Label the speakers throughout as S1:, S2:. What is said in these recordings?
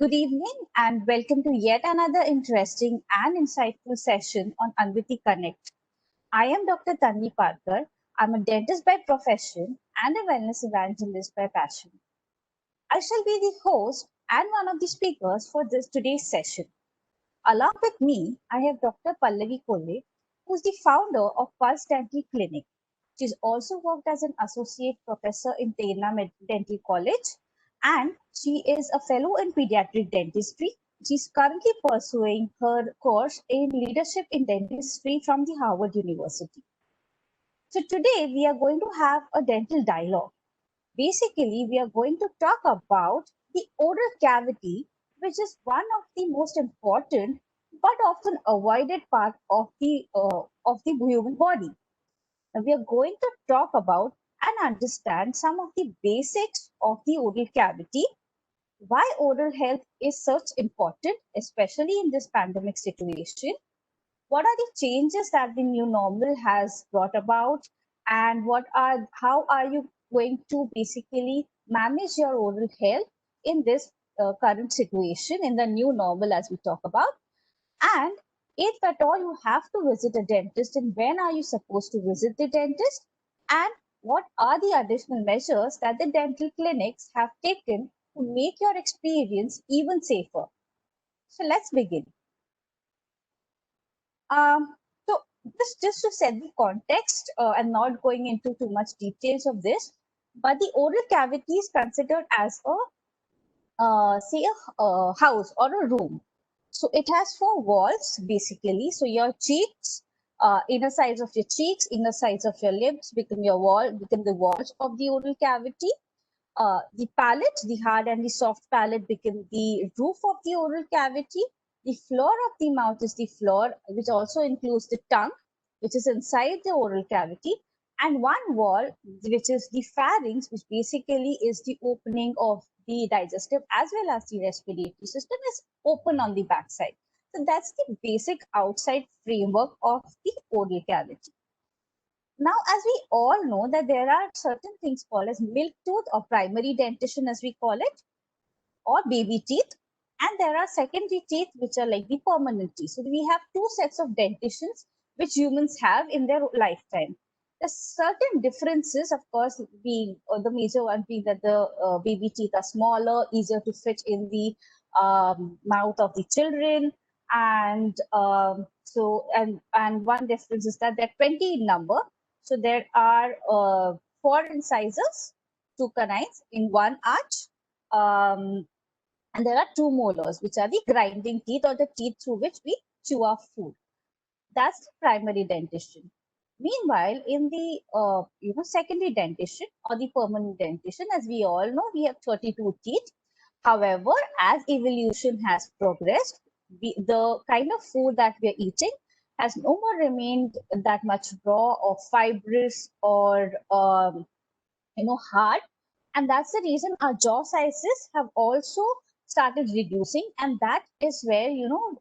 S1: Good evening and welcome to yet another interesting and insightful session on Anviti Connect. I am Dr. Tanvi Parkar. I'm a dentist by profession and a wellness evangelist by passion. I shall be the host and one of the speakers for this today's session. Along with me, I have Dr. Pallavi Kole, who is the founder of Pulse Dental Clinic. She's also worked as an associate professor in Tena Dental College, and she is a fellow in pediatric dentistry. She's currently pursuing her course in leadership in dentistry from the Harvard University. So today we are going to have a dental dialogue. Basically, we are going to talk about the oral cavity, which is one of the most important but often avoided part of the human body. Now, we are going to talk about and understand some of the basics of the oral cavity, why oral health is such important, especially in this pandemic situation. What are the changes that the new normal has brought about, and how are you going to basically manage your oral health in this current situation in the new normal as we talk about? And if at all you have to visit a dentist, and when are you supposed to visit the dentist? And what are the additional measures that the dental clinics have taken to make your experience even safer? So let's begin. Um, so just to set the context and not going into too much details of this, but the oral cavity is considered as a say a house or a room. So it has four walls basically. So your cheeks, inner sides of your cheeks, inner sides of your lips become the walls of the oral cavity. The palate, the hard and the soft palate become the roof of the oral cavity. The floor of the mouth is the floor, which also includes the tongue, which is inside the oral cavity. And one wall, which is the pharynx, which basically is the opening of the digestive as well as the respiratory system, is open on the backside. So that's the basic outside framework of the oral cavity. Now, as we all know that there are certain things called as milk tooth or primary dentition as we call it, or baby teeth. And there are secondary teeth which are like the permanent teeth. So we have two sets of dentitions which humans have in their lifetime. There's certain differences, of course, being the major one being that the baby teeth are smaller, easier to fit in the mouth of the children, and one difference is that they're 20 in number. So there are four incisors, two canines in one arch, um, and there are two molars, which are the grinding teeth or the teeth through which we chew our food. That's the primary dentition. Meanwhile, in the secondary dentition or the permanent dentition, as we all know, we have 32 teeth. However, as evolution has progressed, the kind of food that we are eating has no more remained that much raw or fibrous or hard, and that's the reason our jaw sizes have also started reducing, and that is where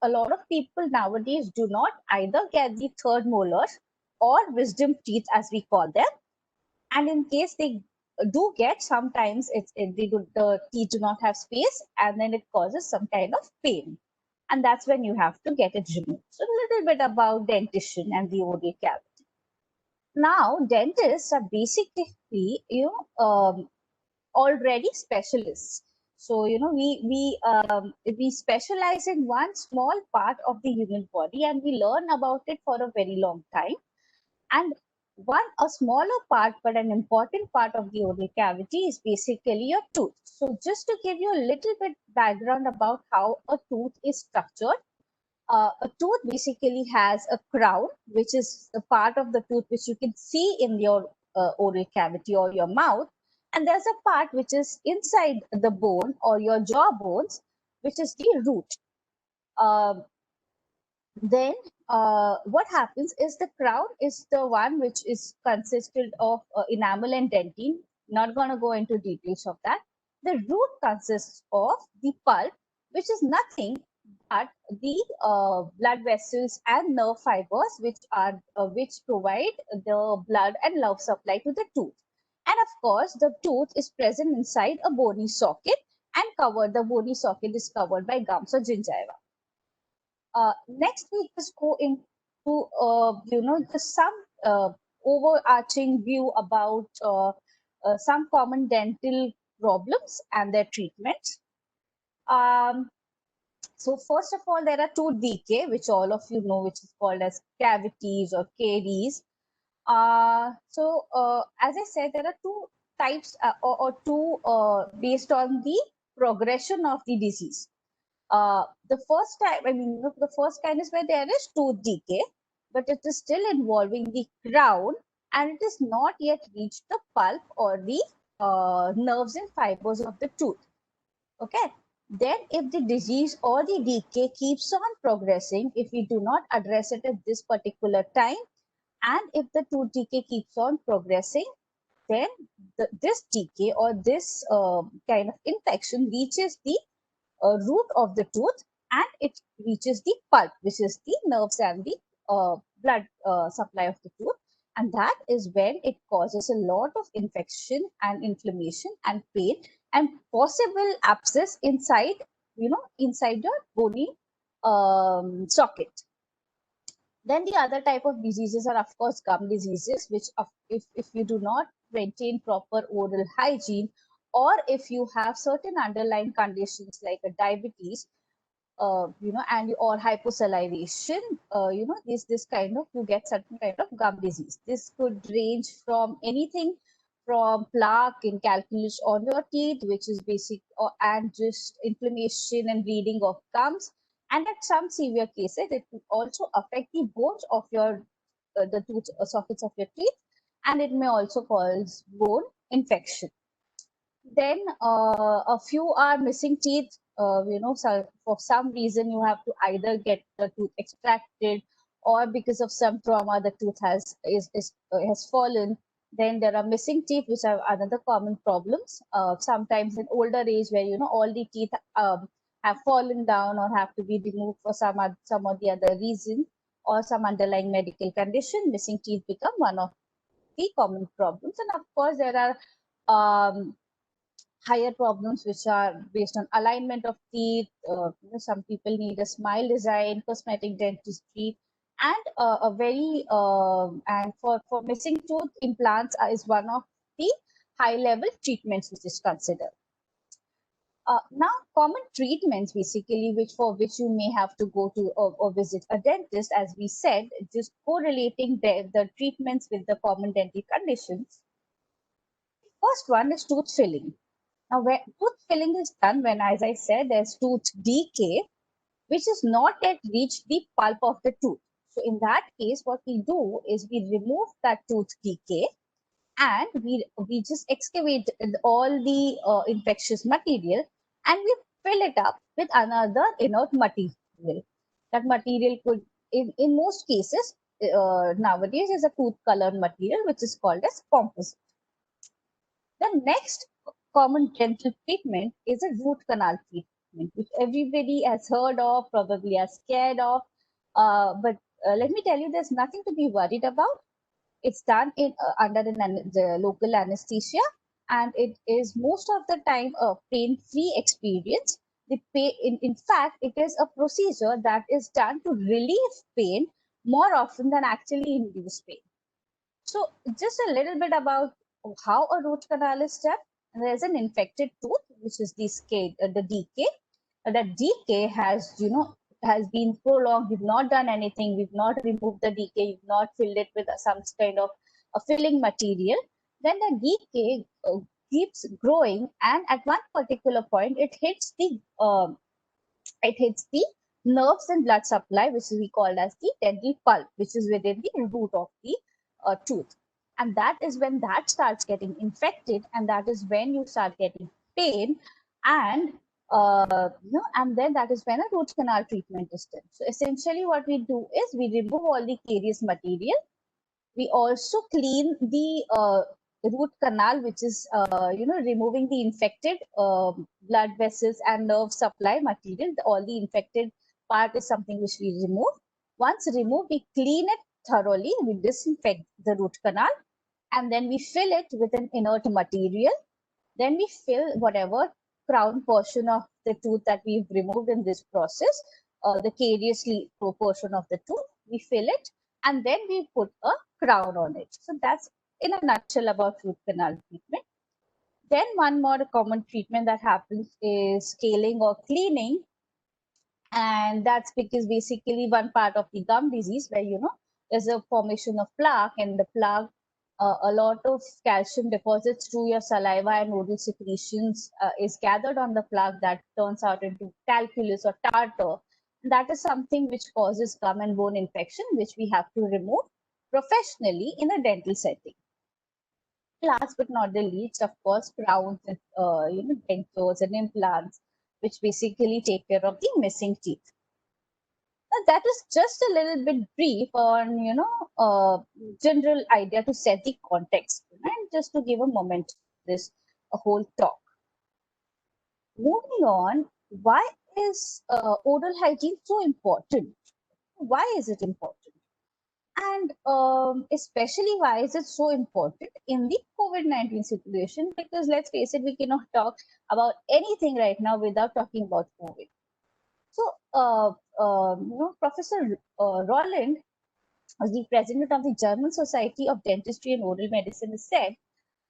S1: a lot of people nowadays do not either get the third molars or wisdom teeth as we call them, and in case they do get, sometimes the teeth do not have space, and then it causes some kind of pain, and that's when you have to get it removed. So a little bit about dentition and the oral cavity. Now dentists are basically already specialists. So we specialize in one small part of the human body, and we learn about it for a very long time. And a smaller part but an important part of the oral cavity is basically your tooth. So just to give you a little bit background about how a tooth is structured, a tooth basically has a crown, which is the part of the tooth which you can see in your oral cavity or your mouth. And there's a part which is inside the bone or your jaw bones, which is the root. Um then what happens is the crown is the one which is consisted of enamel and dentine. Not going to go into details of that. The root consists of the pulp, which is nothing but the blood vessels and nerve fibers which provide the blood and love supply to the tooth. And of course, the tooth is present inside a bony socket, and covered. The bony socket is covered by gums or gingiva. Next, we just go into just some overarching view about some common dental problems and their treatments. So first of all, there are tooth decay, which all of you know, which is called as cavities or caries. As I said, there are two types or two based on the progression of the disease. The first type, the first kind is where there is tooth decay, but it is still involving the crown and it is not yet reached the pulp or the nerves and fibers of the tooth. Okay. Then if the disease or the decay keeps on progressing, if we do not address it at this particular time, and if the tooth decay keeps on progressing, then this decay or this kind of infection reaches the root of the tooth and it reaches the pulp, which is the nerves and the blood supply of the tooth. And that is when it causes a lot of infection and inflammation and pain and possible abscess inside, inside your bony socket. Then the other type of diseases are, of course, gum diseases, which if you do not maintain proper oral hygiene, or if you have certain underlying conditions like a diabetes, and or hyposalivation, this kind of, you get certain kind of gum disease. This could range from anything from plaque and calculus on your teeth, which is basic, and just inflammation and bleeding of gums. And at some severe cases, it could also affect the bones of your the tooth sockets of your teeth, and it may also cause bone infection. Then a few are missing teeth. So for some reason you have to either get the tooth extracted, or because of some trauma the tooth has fallen. Then there are missing teeth, which are another common problems. Sometimes in older age, where all the teeth have fallen down or have to be removed for some or the other reason, or some underlying medical condition, missing teeth become one of the common problems. And of course, there are higher problems which are based on alignment of teeth. Some people need a smile design, cosmetic dentistry, and a very and for missing tooth, implants is one of the high level treatments which is considered. Now, common treatments basically, which you may have to go to or visit a dentist, as we said, just correlating the treatments with the common dental conditions. First one is tooth filling. Now, when tooth filling is done, when, as I said, there's tooth decay, which is not yet reached the pulp of the tooth. So in that case, what we do is we remove that tooth decay and we just excavate all the infectious material and we fill it up with another inert material. That material could, in most cases, nowadays is a tooth colored material, which is called as composite. The next common dental treatment is a root canal treatment, which everybody has heard of, probably are scared of. But let me tell you, there's nothing to be worried about. It's done in under the local anesthesia, and it is most of the time a pain-free experience. In fact, it is a procedure that is done to relieve pain more often than actually induce pain. So just a little bit about how a root canal is done. There's an infected tooth, which is the decay. That decay has been prolonged. We've not done anything. We've not removed the decay. We've not filled it with some kind of a filling material. Then the decay keeps growing, and at one particular point, it hits the nerves and blood supply, which we call as the dental pulp, which is within the root of the tooth. And that is when that starts getting infected, and that is when you start getting pain, and and then that is when a root canal treatment is done. So essentially, what we do is we remove all the carious material. We also clean the root canal, which is removing the infected blood vessels and nerve supply material. All the infected part is something which we remove. Once removed, we clean it thoroughly. We disinfect the root canal, and then we fill it with an inert material. Then we fill whatever crown portion of the tooth that we've removed in this process, the carious portion of the tooth, we fill it and then we put a crown on it. So that's in a nutshell about root canal treatment. Then one more common treatment that happens is scaling or cleaning. And that's because basically one part of the gum disease where, there's a formation of plaque, and the plaque, a lot of calcium deposits through your saliva and oral secretions is gathered on the plaque that turns out into calculus or tartar. That is something which causes gum and bone infection, which we have to remove professionally in a dental setting. Last but not the least, of course, crowns and dentures and implants, which basically take care of the missing teeth. Now, that is just a little bit brief on general idea to set the context and just to give a moment to this whole talk. Moving on, why is oral hygiene so important? Why is it important? And especially why is it so important in the COVID-19 situation? Because let's face it, we cannot talk about anything right now without talking about COVID. So, Professor Roland, as the president of the German Society of Dentistry and Oral Medicine, has said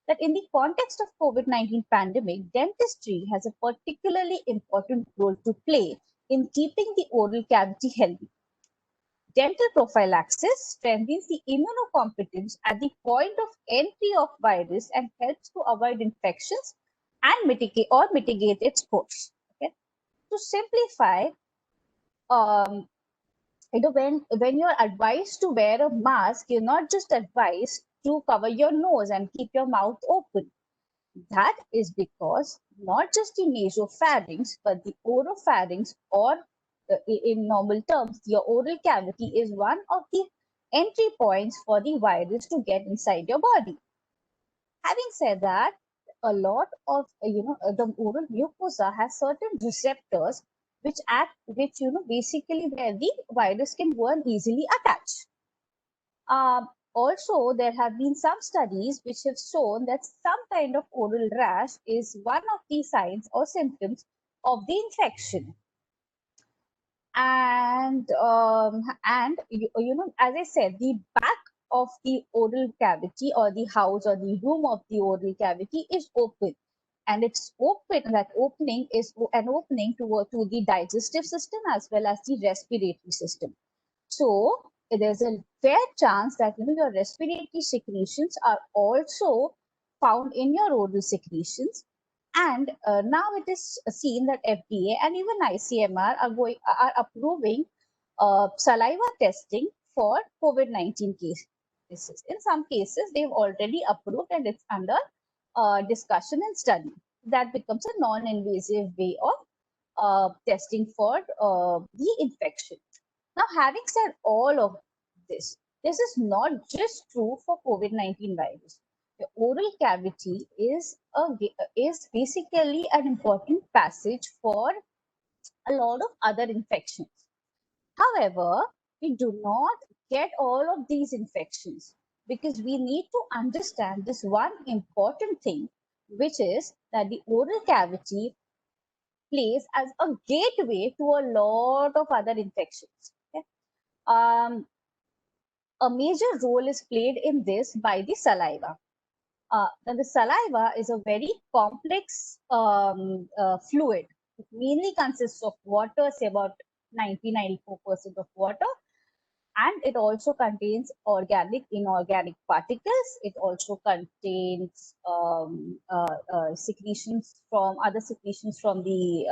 S1: that in the context of COVID-19 pandemic, dentistry has a particularly important role to play in keeping the oral cavity healthy. Dental prophylaxis strengthens the immunocompetence at the point of entry of virus and helps to avoid infections and mitigate its course. Okay? To simplify, when you're advised to wear a mask, you're not just advised to cover your nose and keep your mouth open. That is because not just the nasopharynx, but the oropharynx, or in normal terms, your oral cavity is one of the entry points for the virus to get inside your body. Having said that, a lot of the oral mucosa has certain receptors which basically where the virus can go and easily attach. Also, there have been some studies which have shown that some kind of oral rash is one of the signs or symptoms of the infection. And as I said, the back of the oral cavity, or the house or the room of the oral cavity, is open, and it's open. That opening is an opening to the digestive system as well as the respiratory system. So there's a fair chance that your respiratory secretions are also found in your oral secretions. And now it is seen that FDA and even ICMR are approving saliva testing for COVID-19 cases. In some cases, they've already approved and it's under discussion and study. That becomes a non-invasive way of testing for the infection. Now, having said all of this is not just true for COVID-19 virus. The oral cavity is basically an important passage for a lot of other infections. However, we do not get all of these infections because we need to understand this one important thing, which is that the oral cavity plays as a gateway to a lot of other infections. Okay? A major role is played in this by the saliva. Now the saliva is a very complex fluid. It mainly consists of water, say about 90-94% of water, and it also contains organic, inorganic particles. It also contains secretions from the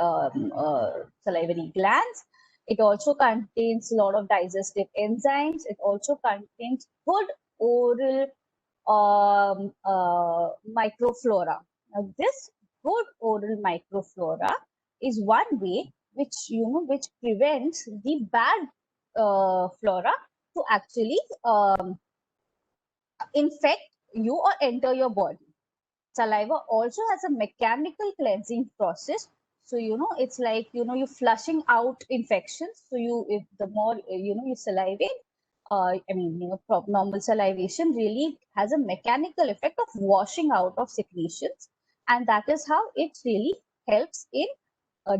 S1: salivary glands. It also contains a lot of digestive enzymes. It also contains good oral microflora. Now, this good oral microflora is one way which prevents the bad flora to actually infect you or enter your body. Saliva also has a mechanical cleansing process. So, it's like, you're flushing out infections. So if the more, you salivate, normal salivation really has a mechanical effect of washing out of secretions. And that is how it really helps in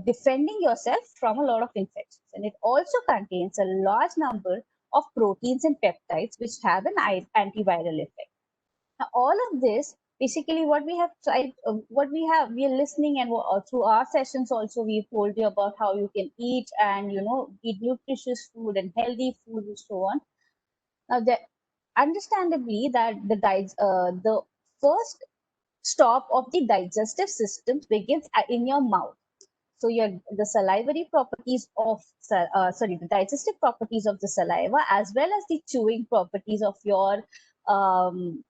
S1: defending yourself from a lot of infections. And it also contains a large number of proteins and peptides which have an antiviral effect. Now, all of this, basically what we have tried, we are listening, and through our sessions also, we've told you about how you can eat and, eat nutritious food and healthy food and so on. Now, understandably, that the first stop of the digestive system begins in your mouth. So the salivary properties of the digestive properties of the saliva, as well as the chewing properties of your um,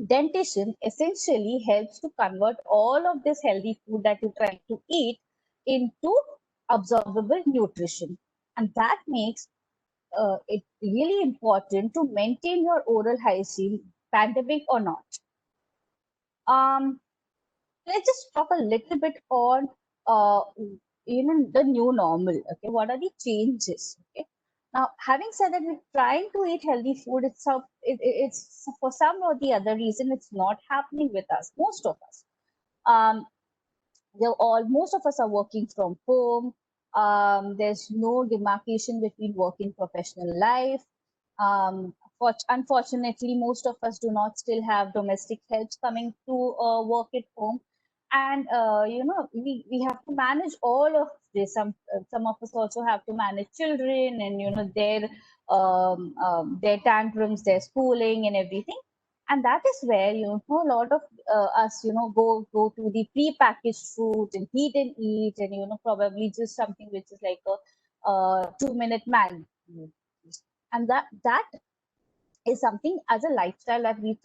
S1: dentition, essentially helps to convert all of this healthy food that you try to eat into absorbable nutrition, and that makes it really important to maintain your oral hygiene, pandemic or not. Um, let's just talk a little bit on uh, the new normal. Okay, what are the changes? Okay, now having said that, we're trying to eat healthy food. It's for some or the other reason it's not happening with us. Most of us. Um, most of us are working from home. There's no demarcation between work and professional life. Unfortunately, most of us do not still have domestic helps coming to work at home, and we have to manage all of this. Some of us also have to manage children, and their tantrums, their schooling, and everything. And that is where a lot of us go to the pre-packaged food and heat and eat, and probably just something which is like a 2-minute man. And that is something as a lifestyle that we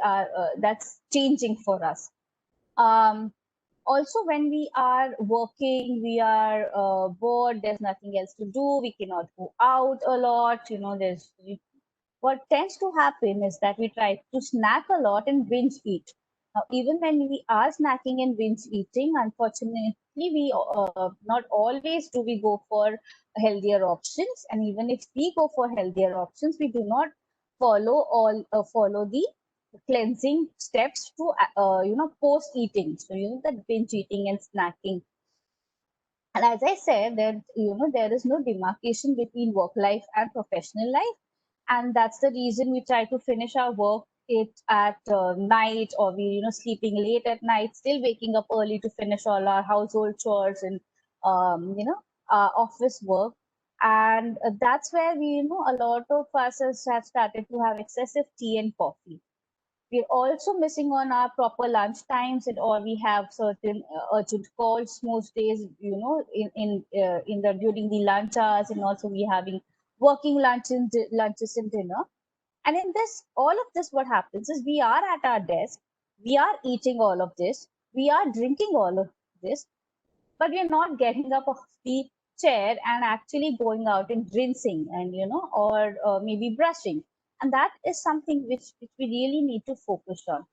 S1: are that's changing for us. Also, when we are working, we are bored, there's nothing else to do, we cannot go out a lot, there's what tends to happen is that we try to snack a lot and binge eat. Now, even when we are snacking and binge eating, unfortunately, we not always do we go for healthier options. And even if we go for healthier options, we do not follow the cleansing steps to post eating. So that binge eating and snacking. And as I said, that there is no demarcation between work life and professional life, and that's the reason we try to finish our work at night, or we sleeping late at night, still waking up early to finish all our household chores and office work. And that's where a lot of us have started to have excessive tea and coffee. We're also missing on our proper lunch times, or we have certain urgent calls most days, in the during the lunch hours, and also we having working lunches and dinner. And in this, all of this, what happens is we are at our desk, we are eating all of this, we are drinking all of this, but we're not getting up off the chair and actually going out and rinsing, and or maybe brushing. And that is something which we really need to focus on.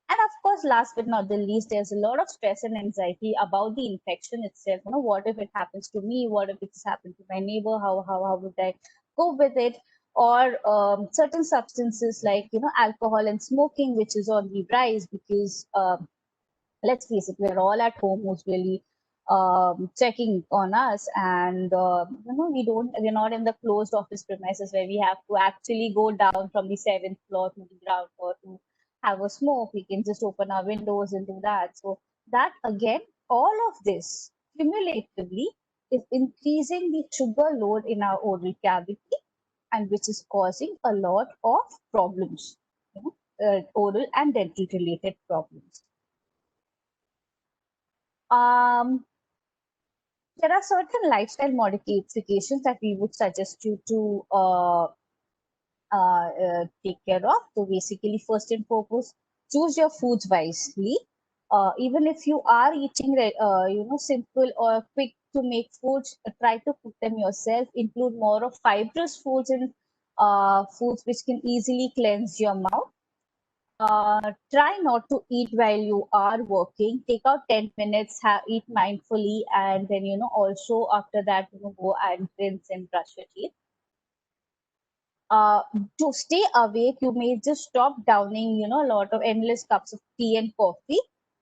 S1: And of course, last but not the least, there's a lot of stress and anxiety about the infection itself. What if it happens to me? What if it's happened to my neighbor? How would I cope with it? Or certain substances like alcohol and smoking, which is on the rise, because let's face it, we're all at home, who's really checking on us, and we're not in the closed office premises where we have to actually go down from the 7th floor to the ground floor to have a smoke. We can just open our windows and do that. So that again, all of this cumulatively is increasing the sugar load in our oral cavity, and which is causing a lot of problems, oral and dental related problems. Um, there are certain lifestyle modifications that we would suggest you to take care of. So basically, first and foremost, choose your foods wisely. Even if you are eating, simple or quick to make foods, try to cook them yourself. Include more of fibrous foods in foods which can easily cleanse your mouth. Try not to eat while you are working. Take out 10 minutes, eat mindfully, and then also after that go and rinse and brush your teeth. uh, to stay awake, you may just stop downing a lot of endless cups of tea and coffee.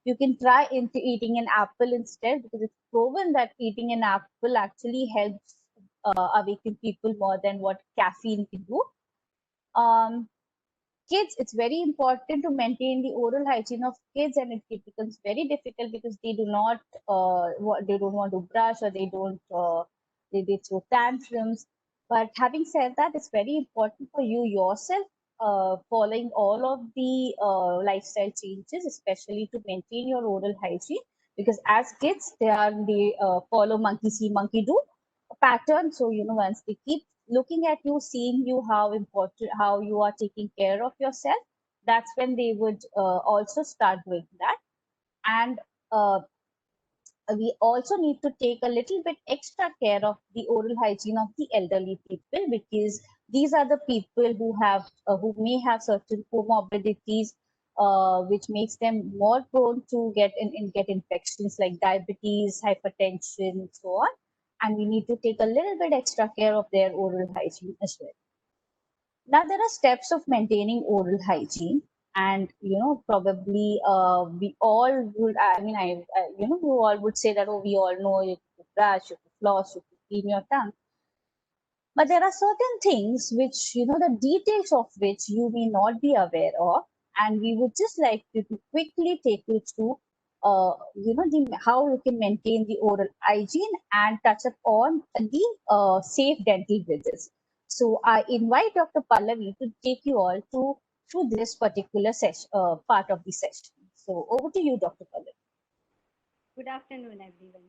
S1: You can try into eating an apple instead, because it's proven that eating an apple actually helps awaken people more than what caffeine can do. Um, Kids, it's very important to maintain the oral hygiene of kids, and it becomes very difficult because they do not they don't want to brush, or they don't they throw tantrums. But having said that, it's very important for you yourself, following all of the lifestyle changes, especially to maintain your oral hygiene, because as kids they follow monkey see monkey do pattern. So once they keep looking at you, seeing you, how important, how you are taking care of yourself, that's when they would also start doing that. And uh, we also need to take a little bit extra care of the oral hygiene of the elderly people, because these are the people who may have certain comorbidities, which makes them more prone to get infections like diabetes, hypertension, so on. And we need to take a little bit extra care of their oral hygiene as well. Now, there are steps of maintaining oral hygiene, and probably we all would. I mean, you all would say that, oh, we all know you have to brush, you have to floss, you have to clean your tongue. But there are certain things which, the details of which you may not be aware of, and we would just like you to quickly take you through, how you can maintain the oral hygiene and touch upon the safe dental visits. So I invite Dr. Pallavi to take you all through this particular session, part of the session. So over to you, Dr. Pallavi.
S2: Good afternoon, everyone.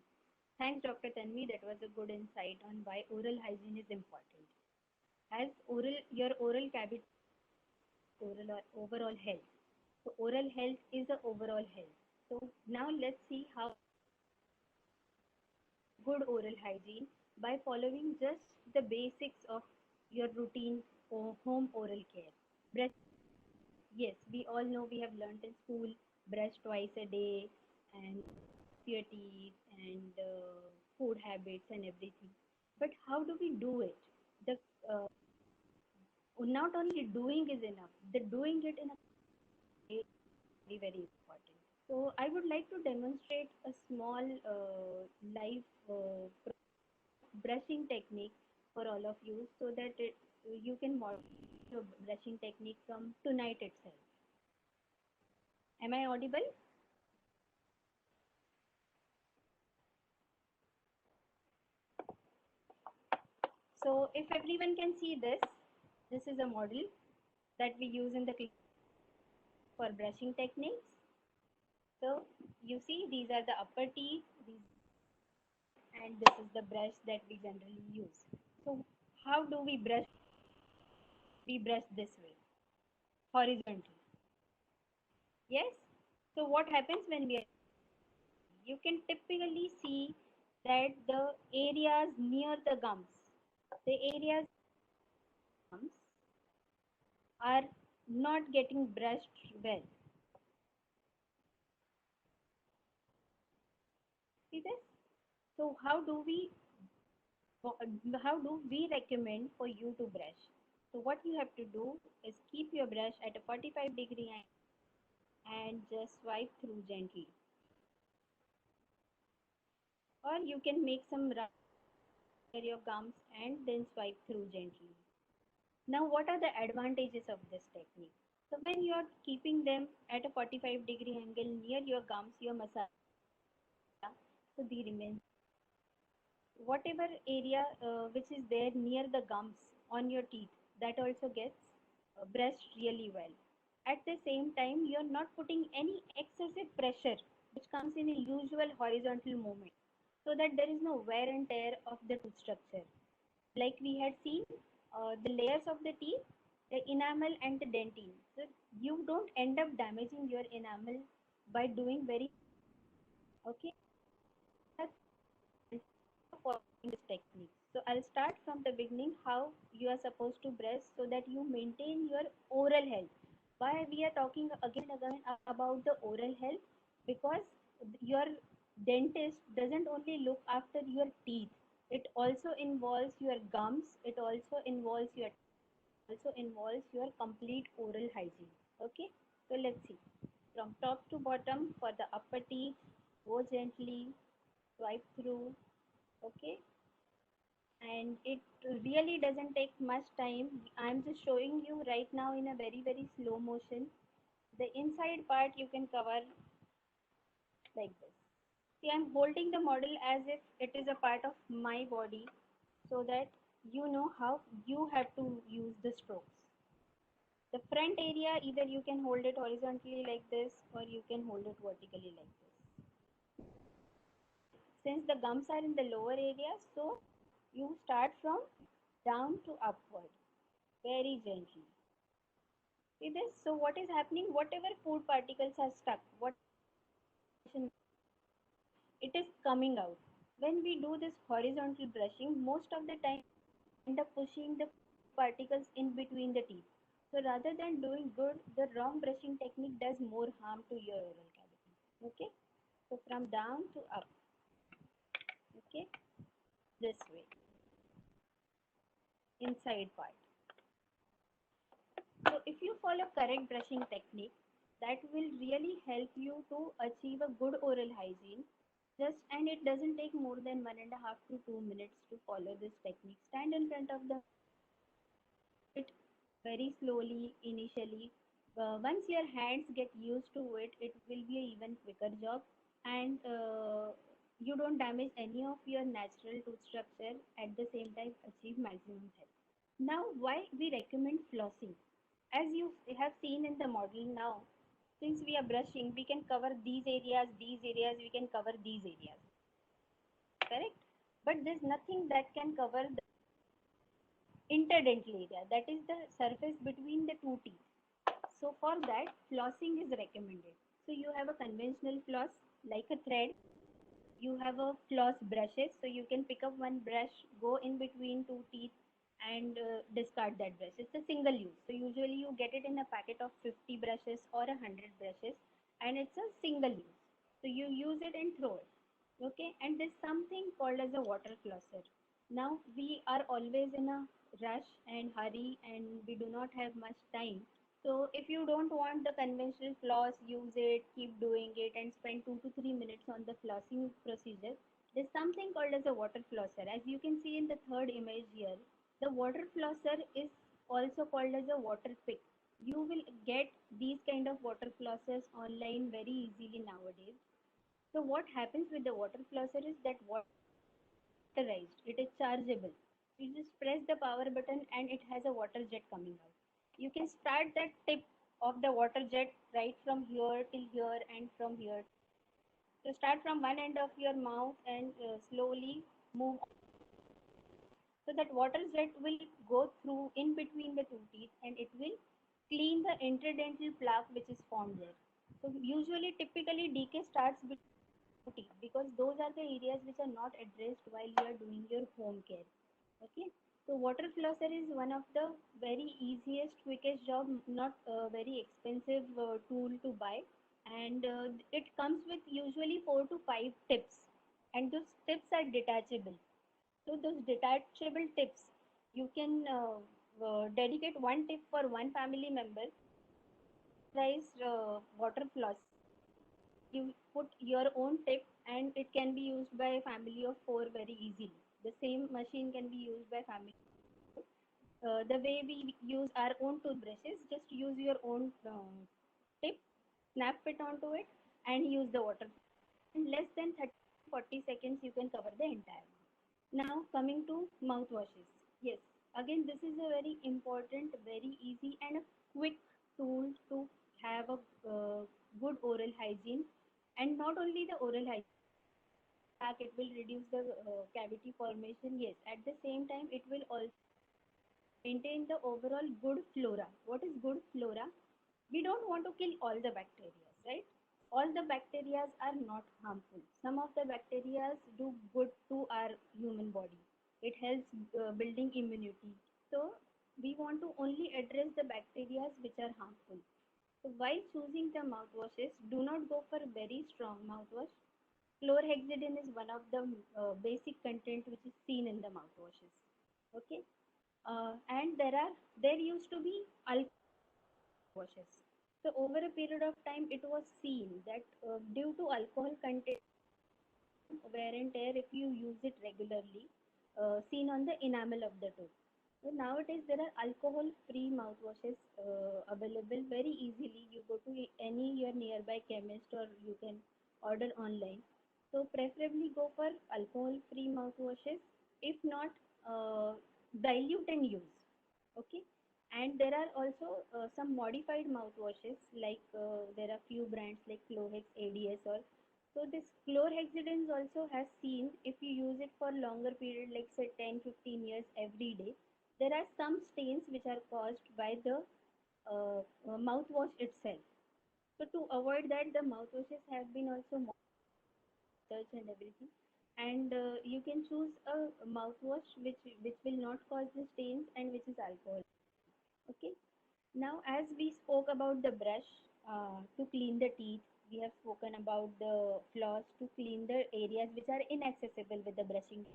S2: Thanks, Dr. Tanvi. That was a good insight on why oral hygiene is important. As your oral cavity, oral or overall health. So, oral health is the overall health. So, now let's see how good oral hygiene by following just the basics of your routine or home oral care. Brush, yes, we all know we have learned in school, brush twice a day and your teeth and food habits and everything. But how do we do it? The not only doing is enough. The doing it in a way is very very important. So I would like to demonstrate a small live brushing technique for all of you, so that you can model your brushing technique from tonight itself. Am I audible? So if everyone can see this, this is a model that we use in the class for brushing techniques. So you see, these are the upper teeth, and this is the brush that we generally use. So how do we brush? We brush this way, horizontally. Yes. So what happens when we are? You can typically see that the areas near the gums, the areas gums are not getting brushed well. See this? So how do we recommend for you to brush? So what you have to do is keep your brush at a 45-degree angle and just swipe through gently. Or you can make some round near your gums and then swipe through gently. Now, what are the advantages of this technique? So when you are keeping them at a 45-degree angle near your gums, your masala, so the remains whatever area which is there near the gums on your teeth, that also gets brushed really well. At the same time, you are not putting any excessive pressure which comes in a usual horizontal movement, so that there is no wear and tear of the tooth structure. Like we had seen, the layers of the teeth, the enamel and the dentine. So you don't end up damaging your enamel by doing very okay. Following this technique. So I'll start from the beginning how you are supposed to brush so that you maintain your oral health. Why we are talking again and again about the oral health? Because your dentist doesn't only look after your teeth. It also involves your gums. It also involves your complete oral hygiene. Okay, so let's see. from top to bottom for the upper teeth. Go gently, swipe through, okay? And it really doesn't take much time. I'm just showing you right now in a very, very slow motion. The inside part you can cover like this. See, I'm holding the model as if it is a part of my body so that you know how you have to use the strokes. The front area, either you can hold it horizontally like this or you can hold it vertically like this. Since the gums are in the lower area, so you start from down to upward, very gently. See this? So what is happening? Whatever food particles are stuck, what it is coming out. When we do this horizontal brushing, most of the time we end up pushing the particles in between the teeth. So rather than doing good, the wrong brushing technique does more harm to your oral cavity. Okay? So from down to up. Okay? This way. Inside part. So if you follow correct brushing technique, that will really help you to achieve a good oral hygiene. Just and it doesn't take more than 1.5 to 2 minutes to follow this technique. Stand in front of the it very slowly initially. Once your hands get used to it, it will be a even quicker job, and you don't damage any of your natural tooth structure. At the same time, achieve maximum health. Now, why we recommend flossing? As you have seen in the model now, since we are brushing, we can cover these areas, we can cover these areas, correct? But there's nothing that can cover the interdental area, that is the surface between the two teeth. So for that, flossing is recommended. So you have a conventional floss like a thread. You have a floss brushes, so you can pick up one brush, go in between two teeth, and discard that brush. It's a single use. So usually you get it in a packet of 50 brushes or 100 brushes, and it's a single use. So you use it and throw it. Okay, and there's something called as a water flosser. Now we are always in a rush and hurry, and we do not have much time. So if you don't want the conventional floss, use it, keep doing it, and spend 2 to 3 minutes on the flossing procedure. There's something called as a water flosser. As you can see in the third image here, the water flosser is also called as a water pick. You will get these kind of water flossers online very easily nowadays. So what happens with the water flosser is that waterized. It is chargeable. You just press the power button and it has a water jet coming out. You can start that tip of the water jet right from here till here and from here. So start from one end of your mouth and slowly move so that water jet will go through in between the two teeth and it will clean the interdental plaque which is formed there. So usually typically decay starts teeth because those are the areas which are not addressed while you are doing your home care. Okay, so water flosser is one of the very easiest quickest job, not very expensive tool to buy, and it comes with usually 4 to 5 tips, and those tips are detachable. So those detachable tips, you can dedicate one tip for one family member. Price water floss, you put your own tip and it can be used by a family of 4 very easily. The same machine can be used by family. The way we use our own toothbrushes, just use your own tip, snap it onto it, and use the water. In less than 30 to 40 seconds, you can cover the entire mouth. Now, coming to mouthwashes. Yes, again, this is a very important, very easy, and a quick tool to have a good oral hygiene. And not only the oral hygiene, it will reduce the cavity formation. Yes, at the same time, it will also maintain the overall good flora. What is good flora? We don't want to kill all the bacteria, right? All the bacteria are not harmful. Some of the bacteria do good to our human body. It helps building immunity. So we want to only address the bacteria which are harmful. So while choosing the mouthwashes, do not go for very strong mouthwash. Chlorhexidine is one of the basic content which is seen in the mouthwashes. Okay, and there used to be alcohol washes. So over a period of time, it was seen that due to alcohol content, wear and tear, if you use it regularly, seen on the enamel of the tooth. So nowadays there are alcohol-free mouthwashes available very easily. You go to any your nearby chemist or you can order online. So preferably go for alcohol-free mouthwashes. If not, dilute and use. Okay. And there are also some modified mouthwashes like there are few brands like Clohex, ADS or so this chlorhexidines also has seen if you use it for longer period like say 10-15 years every day, there are some stains which are caused by the mouthwash itself. So to avoid that, the mouthwashes have been also researched and everything. And you can choose a mouthwash which will not cause the stains and which is alcohol. Okay. Now, as we spoke about the brush to clean the teeth, we have spoken about the floss to clean the areas which are inaccessible with the brushing.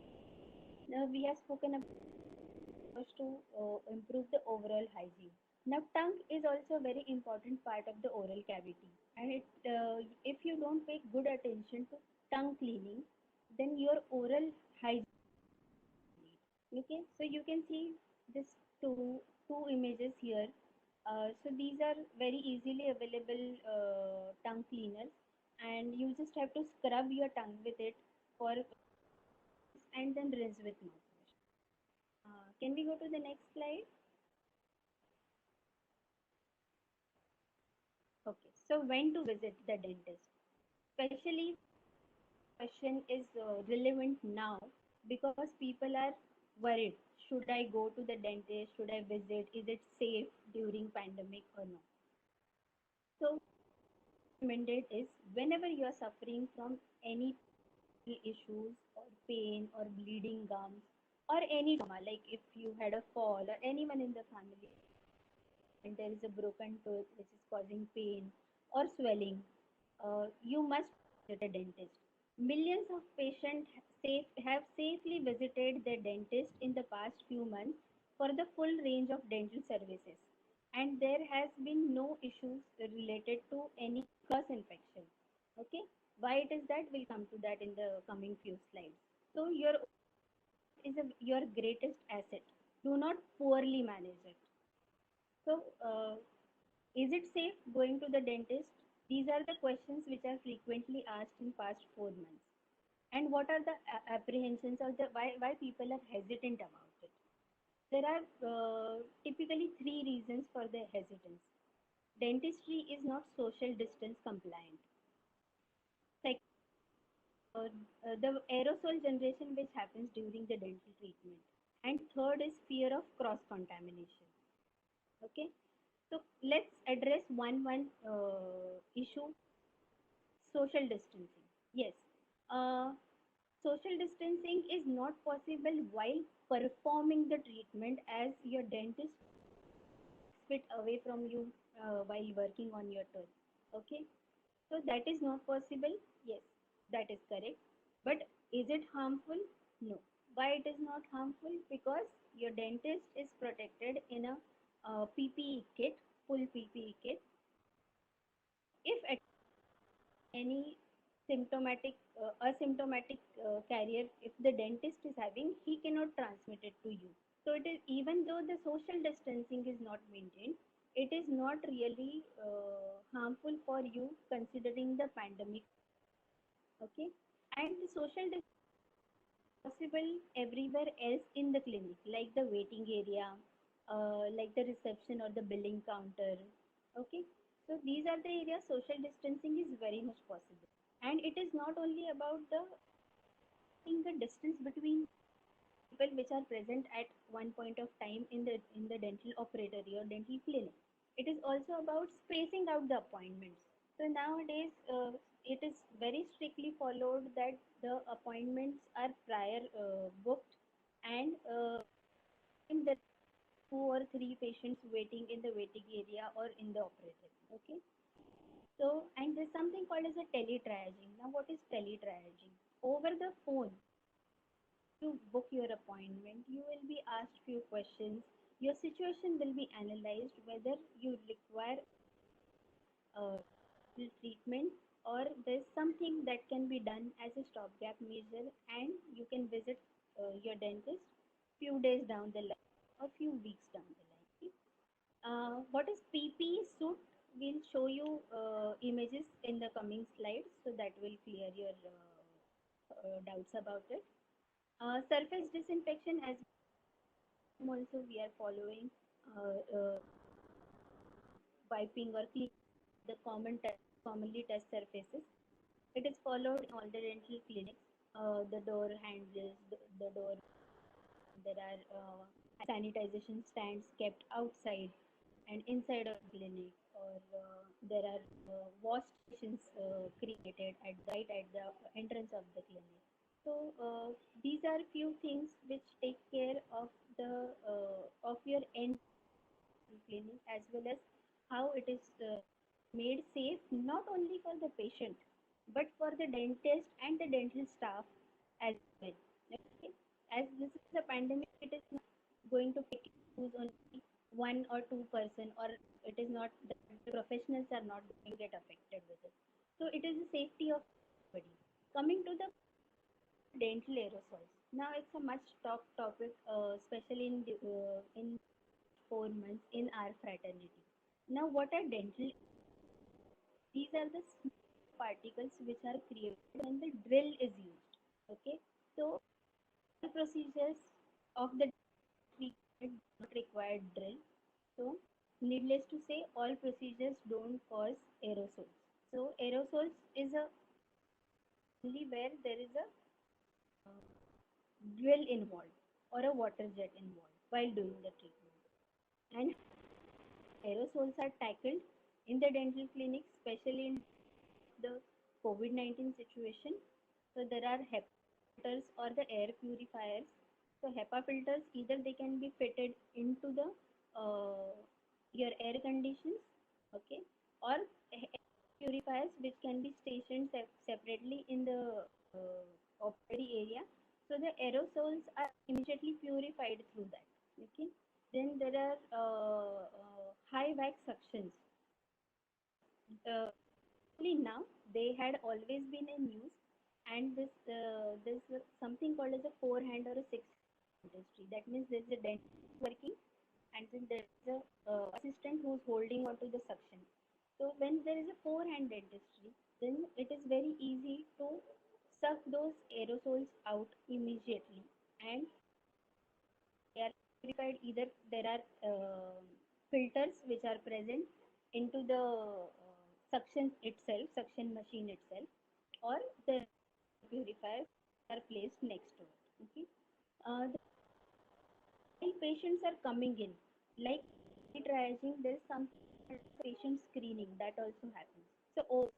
S2: Now, we have spoken about brush to improve the overall hygiene. Now, tongue is also a very important part of the oral cavity, and if you don't pay good attention to tongue cleaning, then your oral hygiene. Okay, so you can see this two images here. So these are very easily available tongue cleaners, and you just have to scrub your tongue with it for and then rinse with mouthwash. Can we go to the next slide? Okay, so when to visit the dentist? Especially question is relevant now because people are worried. Should I go to the dentist? Should I visit? Is it safe during pandemic or not? So recommended is whenever you are suffering from any issues or pain or bleeding gums or any trauma, like if you had a fall or anyone in the family and there is a broken tooth which is causing pain or swelling, you must visit a dentist. Millions of patients have safely visited their dentist in the past few months for the full range of dental services, and there has been no issues related to any cross infection. Okay, why it is that? We'll come to that in the coming few slides. So your greatest asset. Do not poorly manage it. So, is it safe going to the dentist? These are the questions which are frequently asked in past 4 months. And what are the apprehensions or the why people are hesitant about it? There are typically three reasons for the hesitance. Dentistry is not social distance compliant. Second, the aerosol generation which happens during the dental treatment. And third is fear of cross contamination. Okay, so let's address one issue: social distancing. Yes, uh, social distancing is not possible while performing the treatment as your dentist 6 feet away from you while working on your tooth. Okay, so that is not possible. Yes, that is correct. But is it harmful? No. Why it is not harmful? Because your dentist is protected in a PPE kit, full PPE kit. If at any asymptomatic carrier, if the dentist is having, he cannot transmit it to you. So it is, even though the social distancing is not maintained, it is not really harmful for you considering the pandemic. Okay, and the social possible everywhere else in the clinic, like the waiting area, like the reception or the billing counter. Okay, so these are the areas social distancing is very much possible. And it is not only about the distance between people which are present at one point of time in the dental operatory or dental clinic. It is also about spacing out the appointments. So nowadays, it is very strictly followed that the appointments are prior booked, and in the two or three patients waiting in the waiting area or in the operator. Okay. So, and there's something called as a teletriaging. Now, what is teletriaging? Over the phone, you book your appointment, you will be asked few questions. Your situation will be analyzed whether you require uh, treatment, or there's something that can be done as a stopgap measure, and you can visit your dentist few days down the line or few weeks down the line. Okay? What is PPE suit? We'll show you images in the coming slides, so that will clear your doubts about it. Surface disinfection, as also we are following wiping or cleaning the commonly touched surfaces. It is followed in all the dental clinics. The door handles, the door. There are sanitization stands kept outside and inside of the clinic, or there are wash stations created right at the entrance of the clinic. So these are few things which take care of the of your end clinic, as well as how it is made safe not only for the patient but for the dentist and the dental staff as well. Okay? As this is a pandemic, it is not going to pick and choose only one or two person, or it is not the professionals are not going to get affected with it. So it is the safety of everybody. Coming to the dental aerosols. Now it's a much talked topic, especially in 4 months in our fraternity. Now, what are dental? These are the small particles which are created when the drill is used. Okay, so the procedures of the treatment do not require drill. So, needless to say, all procedures don't cause aerosols. So, aerosols is a only where there is a drill involved or a water jet involved while doing the treatment. And aerosols are tackled in the dental clinic, especially in the COVID-19 situation. So there are HEPA filters or the air purifiers. So HEPA filters, either they can be fitted into the your air conditions, okay, or air purifiers which can be stationed separately in the operating area. So the aerosols are immediately purified through that. Okay. Then there are high wax suctions. Uh, Only now, they had always been in use, and this something called as a four-hand or a six industry. That means there's a dentist working, and then there's a assistant who's holding onto the suction. So when there is a four-hand dentistry, then it is very easy to suck those aerosols out immediately, and they are purified. Either there are filters which are present into the suction machine itself, or the purifiers are placed next to it. Okay. The while patients are coming in, like triaging, there's some patient screening that also happens. So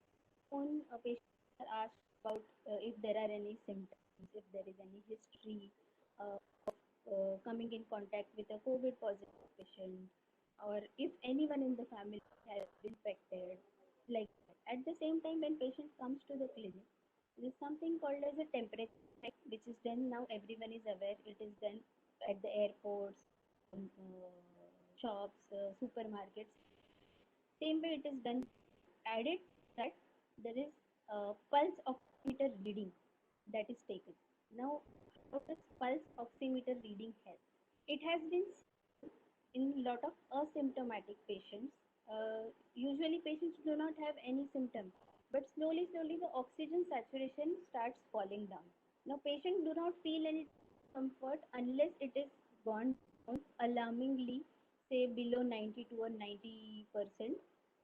S2: on patients are asked about if there are any symptoms, if there is any history, uh, coming in contact with a COVID positive patient, or if anyone in the family has been infected, like that. At the same time, when patient comes to the clinic, there is something called as a temperature check, which is done now. Everyone is aware. It is done at the airports, shops, supermarkets. Same way it is done. Added that there is a pulse oximeter reading that is taken. Now, how does pulse oximeter reading help? It has been in a lot of asymptomatic patients. Usually, patients do not have any symptoms, but slowly, the oxygen saturation starts falling down. Now, patients do not feel any comfort unless it is gone down alarmingly, say below 92 or 90%.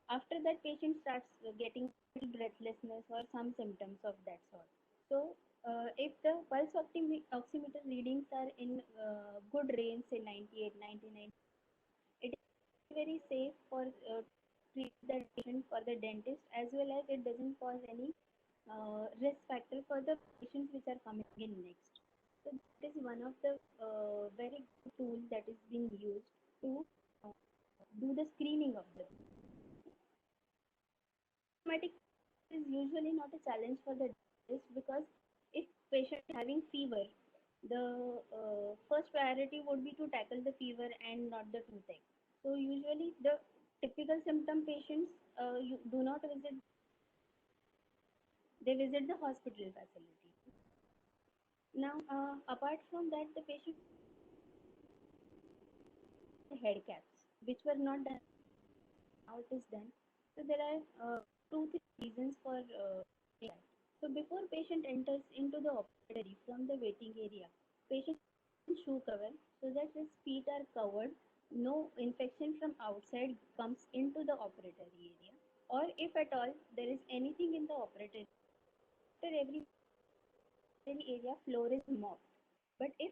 S2: After that, patient starts getting breathlessness or some symptoms of that sort. So, if the pulse oximeter readings are in good range, say 98, 99, it is very safe for treat the patient for the dentist, as well as it doesn't cause any risk factor for the patients which are coming in next. So that is one of the very good tools that is being used to uh, do the screening of the symptomatic is usually not a challenge for the dentist, because if patient is having fever, the first priority would be to tackle the fever and not the toothache. So usually the typical symptom patients you do not visit, they visit the hospital facility. Now, apart from that, the patient head caps, which were not done, now it is done. So there are two, three reasons for that. So before patient enters into the operatory from the waiting area, patient shoe cover so that his feet are covered, no infection from outside comes into the operatory area. Or if at all there is anything in the operatory, after every area floor is mopped. But if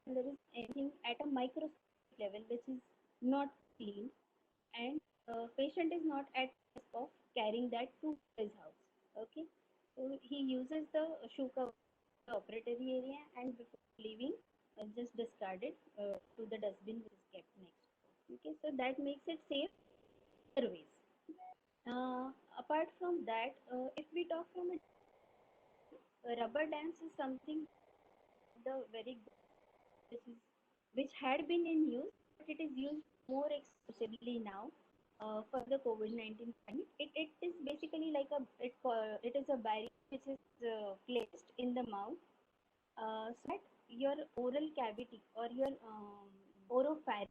S2: there is anything at a microscopic level which is not clean, and patient is not at risk of carrying that to his house. Okay, so he uses the shoe cover in the operatory area, and before leaving, just discard it to the dustbin which is kept next. Okay, so that makes it safe other ways. Apart from that, if we talk from a rubber dams is something the very good, which is which had been in use, but it is used more extensively now for the COVID-19 pandemic. It is basically like it is a barrier which is placed in the mouth so that your oral cavity or your oropharynx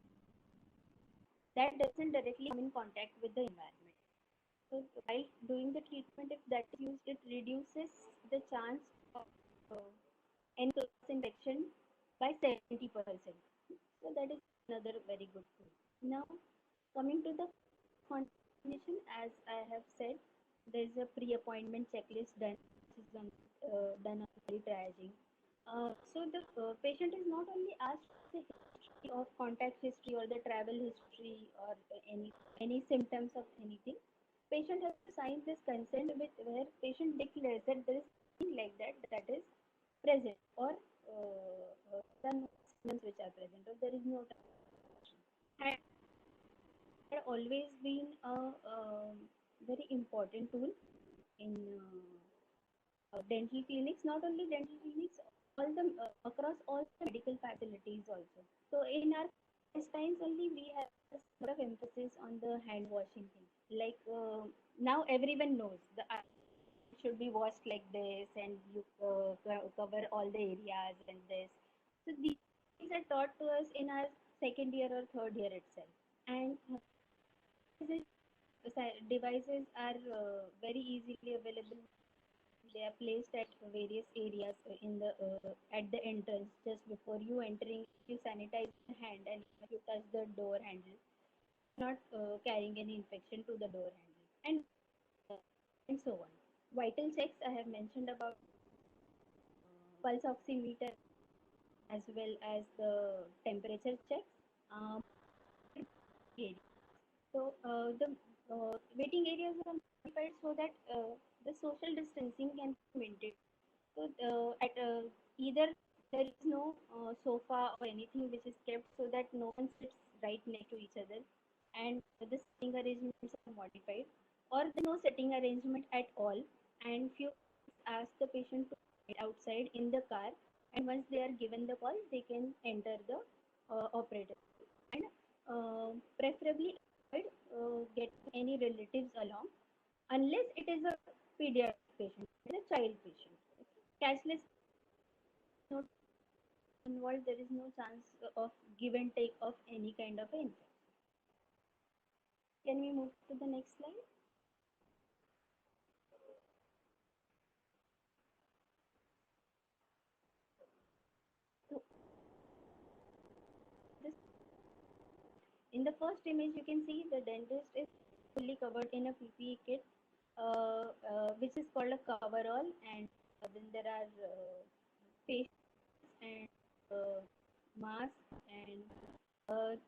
S2: that doesn't directly come in contact with the environment. So while doing the treatment, if that is used, it reduces the chance of any cross infection by 70%. So that is another very good tool. Now, coming to the contamination, as I have said, there is a pre-appointment checklist done, which is done on the triaging. So the patient is not only asked the history of contact history or the travel history or any symptoms of anything. Patient has to sign this consent with where patient declares that there is something like that is present or there are no symptoms which are present or there is no had always been a very important tool in dental clinics, not only dental clinics, all the across all the medical facilities also. So in our first times only we have a sort of emphasis on the hand washing thing. Like now everyone knows the eye should be washed like this, and you cover all the areas and this. So these things are taught to us in our second year or third year itself, and devices are very easily available. They are placed at various areas in the at the entrance. Just before you entering, you sanitize your hand, and you touch the door handle, not carrying any infection to the door handle, and so on. Vital checks I have mentioned about pulse oximeter as well as the temperature checks. Um, So the waiting areas are modified so that the social distancing can be maintained. So at either there is no sofa or anything which is kept so that no one sits right next to each other, and the sitting arrangements are modified, or there is no sitting arrangement at all, and few ask the patient to wait outside in the car, and once they are given the call, they can enter the operator, and preferably avoid getting any relatives along unless it is a pediatric patient, it is a child patient. Cashless no involved, there is no chance of give and take of any kind of infection. Can we move to the next slide? So this in the first image you can see the dentist is fully covered in a PPE kit, which is called a coverall, and then there are face and mask, and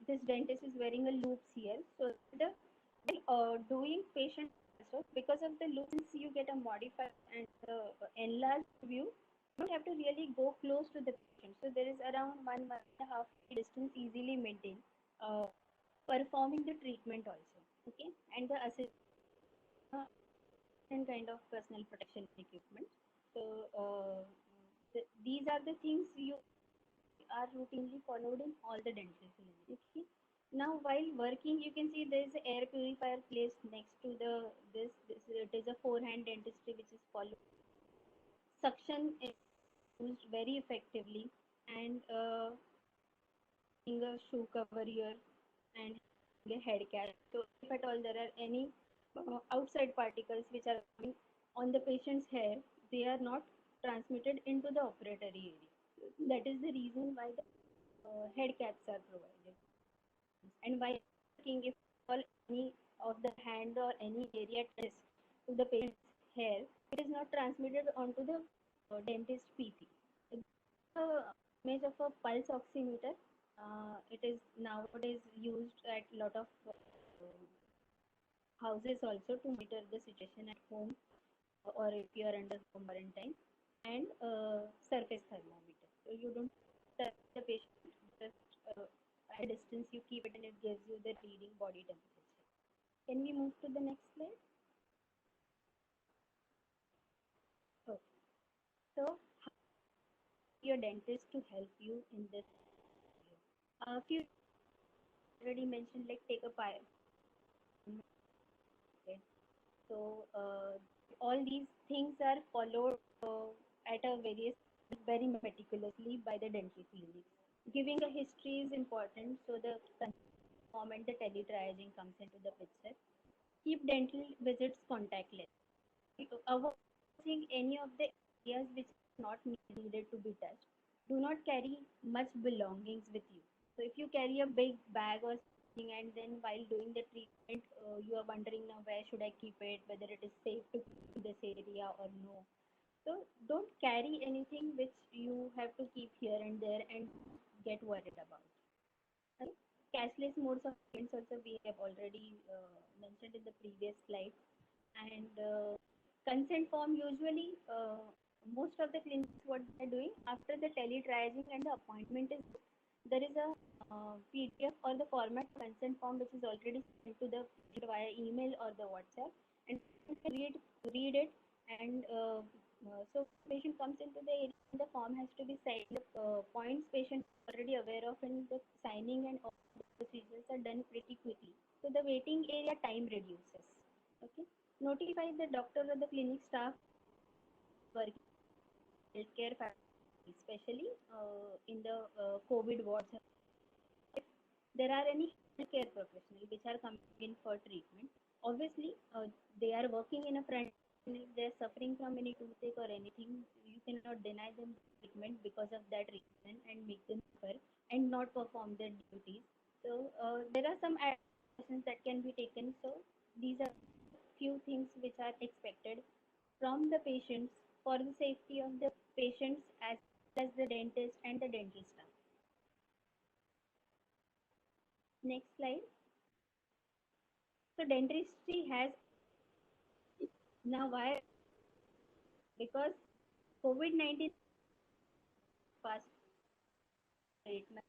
S2: this dentist is wearing a loops here. So the doing patient transfer, because of the loops you get a modified and enlarged view. You don't have to really go close to the patient. So there is around 1.5 distance easily maintained. Performing the treatment also. Okay, and the different kind of personal protection equipment. So these are the things you are routinely followed in all the dental clinics. Okay? Now, while working, you can see there is an air purifier placed next to this. It is a forehand dentistry which is followed. Suction is used very effectively, and a shoe cover here and a head cap. So if at all there are any outside particles which are coming on the patient's hair, they are not transmitted into the operatory area. That is the reason why the head caps are provided. And while working, if all any of the hand or any area touches to the patient's hair, it is not transmitted onto the dentist PT. The image of a pulse oximeter. It is nowadays used at lot of houses also to monitor the situation at home or if you are under quarantine, and surface thermometer. So you don't touch the patient, just at a distance you keep it and it gives you the reading body temperature. Can we move to the next slide? Okay. So your dentist to help you in this. A few already mentioned, like take a pie. Okay. So all these things are followed at a very meticulously by the dental clinics. Giving a history is important, so the form and the teletriaging comes into the picture. Keep dental visits contactless. Avoiding any of the areas which are not needed to be touched. Do not carry much belongings with you. So if you carry a big bag or something and then while doing the treatment, you are wondering now where should I keep it, whether it is safe to keep in this area or no. So don't carry anything which you have to keep here and there and get worried about. Right? Cashless modes of payments also we have already mentioned in the previous slide. And consent form usually most of the clinics what they're doing after the teletriaging and the appointment is there is a PDF or the format consent form which is already sent to the patient via email or the WhatsApp, and you can read it, and so patient comes into the area and the form has to be signed. The points patient is already aware of, and the signing and all the procedures are done pretty quickly. So the waiting area time reduces. Okay. Notify the doctor or the clinic staff working in healthcare facilities, especially in the COVID wards. If there are any healthcare professionals which are coming in for treatment, obviously they are working in a front. If they are suffering from any toothache or anything, you cannot deny them treatment because of that reason and make them suffer and not perform their duties. So there are some actions that can be taken. So these are few things which are expected from the patients for the safety of the patients as well as the dentist and the dental staff. Next slide. So dentistry has now why? Because COVID-19 fast treatment,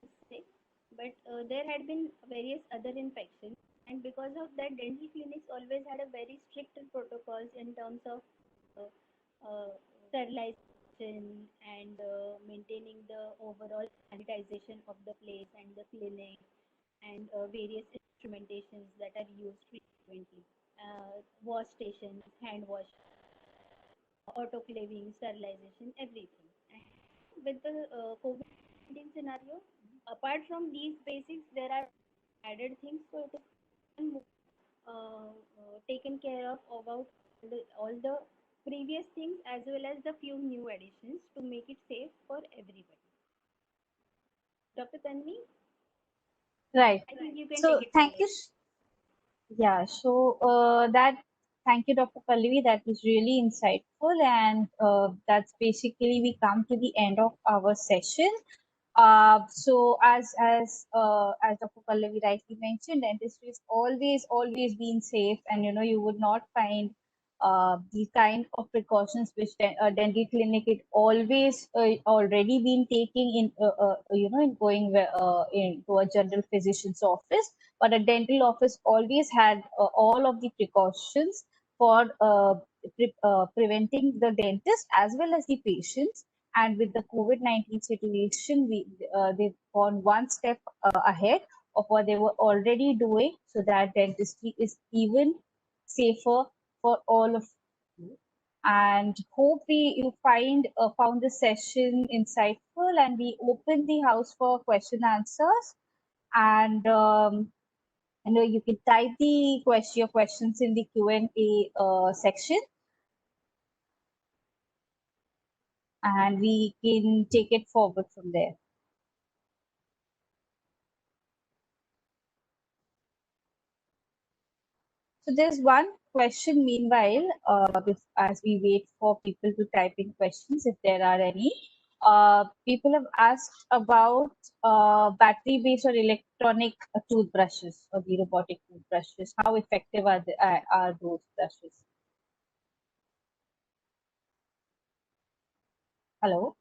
S2: but there had been various other infections, and because of that, dental clinics always had a very strict protocols in terms of uh, uh, sterilization and maintaining the overall sanitization of the place and the clinic, and various instrumentations that are used frequently. Wash stations, hand wash, autoclaving, sterilization, everything. And with the COVID-19 scenario, apart from these basics, there are added things. So it is taken care of about all the previous things as well as the few new additions to make it safe for everybody. Dr. Tanvi,
S1: Right.
S2: I think you can
S1: So
S2: take it
S1: thank you.
S2: forward.
S1: Yeah, so thank you, Dr. Pallavi. That was really insightful. And that's basically we come to the end of our session. So as Dr. Pallavi rightly mentioned, dentistry is always been safe, and you would not find the kind of precautions which dental clinic it always already been taking in in going into a general physician's office, but a dental office always had all of the precautions for preventing the dentist as well as the patients. And with the COVID-19 situation, they've gone one step ahead of what they were already doing so that dentistry is even safer for all of you. And hope you found the session insightful, and we open the house for question answers. And you can type your questions in the Q&A section, and we can take it forward from there. So there's one question meanwhile, as we wait for people to type in questions, if there are any. People have asked about battery-based or electronic toothbrushes, or the robotic toothbrushes. How effective are those brushes? Hello?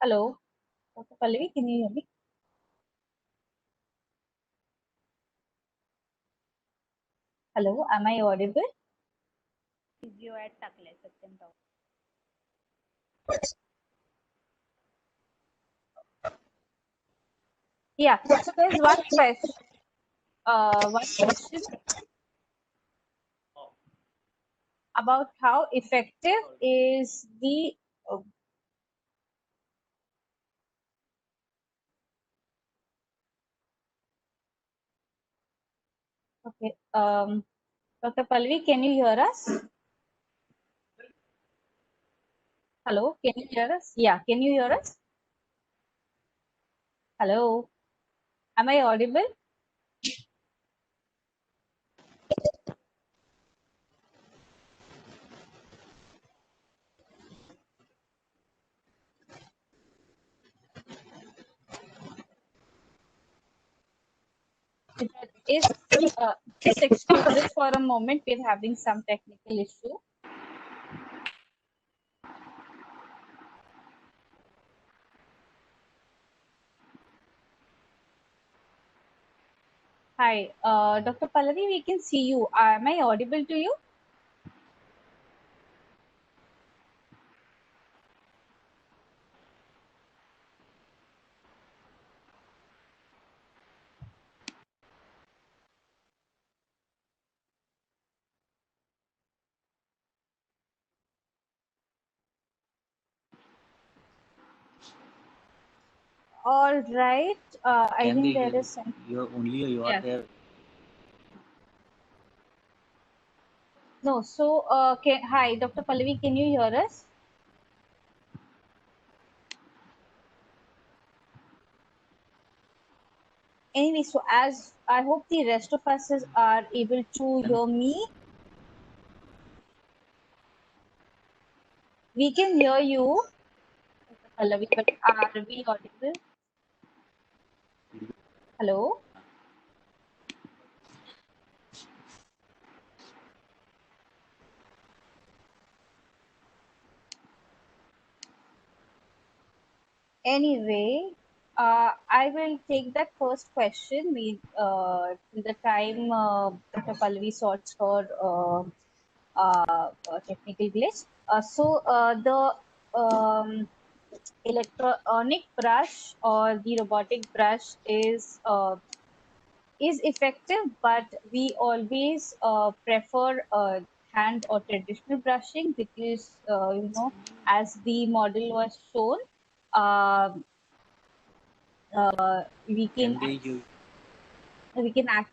S1: Hello? Dr. Pallavi, can you hear me? Hello, am I audible?
S2: You at Takle Satyam Talk.
S1: Yeah, so there's one question. About how effective is the okay. Dr. Pallavi, can you hear us? Hello, can you hear us? Yeah, can you hear us? Hello, am I audible? Is just excuse us for a moment. We're having some technical issue. Hi, Dr. Pallavi, we can see you. Am I audible to you? All right. I
S3: Can they
S1: think
S3: hear
S1: there is some.
S3: you are
S1: Yeah.
S3: there?
S1: No. So, hi, Dr. Pallavi, can you hear us? Anyway, so as I hope the rest of us are able to hear me, we can hear you, Pallavi, but are we audible? Hello? Anyway, I will take that first question. Till the time Dr. Pallavi sorts her technical glitch. The electronic brush or the robotic brush is effective, but we always prefer hand or traditional brushing because as the model was shown, um we can
S3: Can they hear?
S1: we can act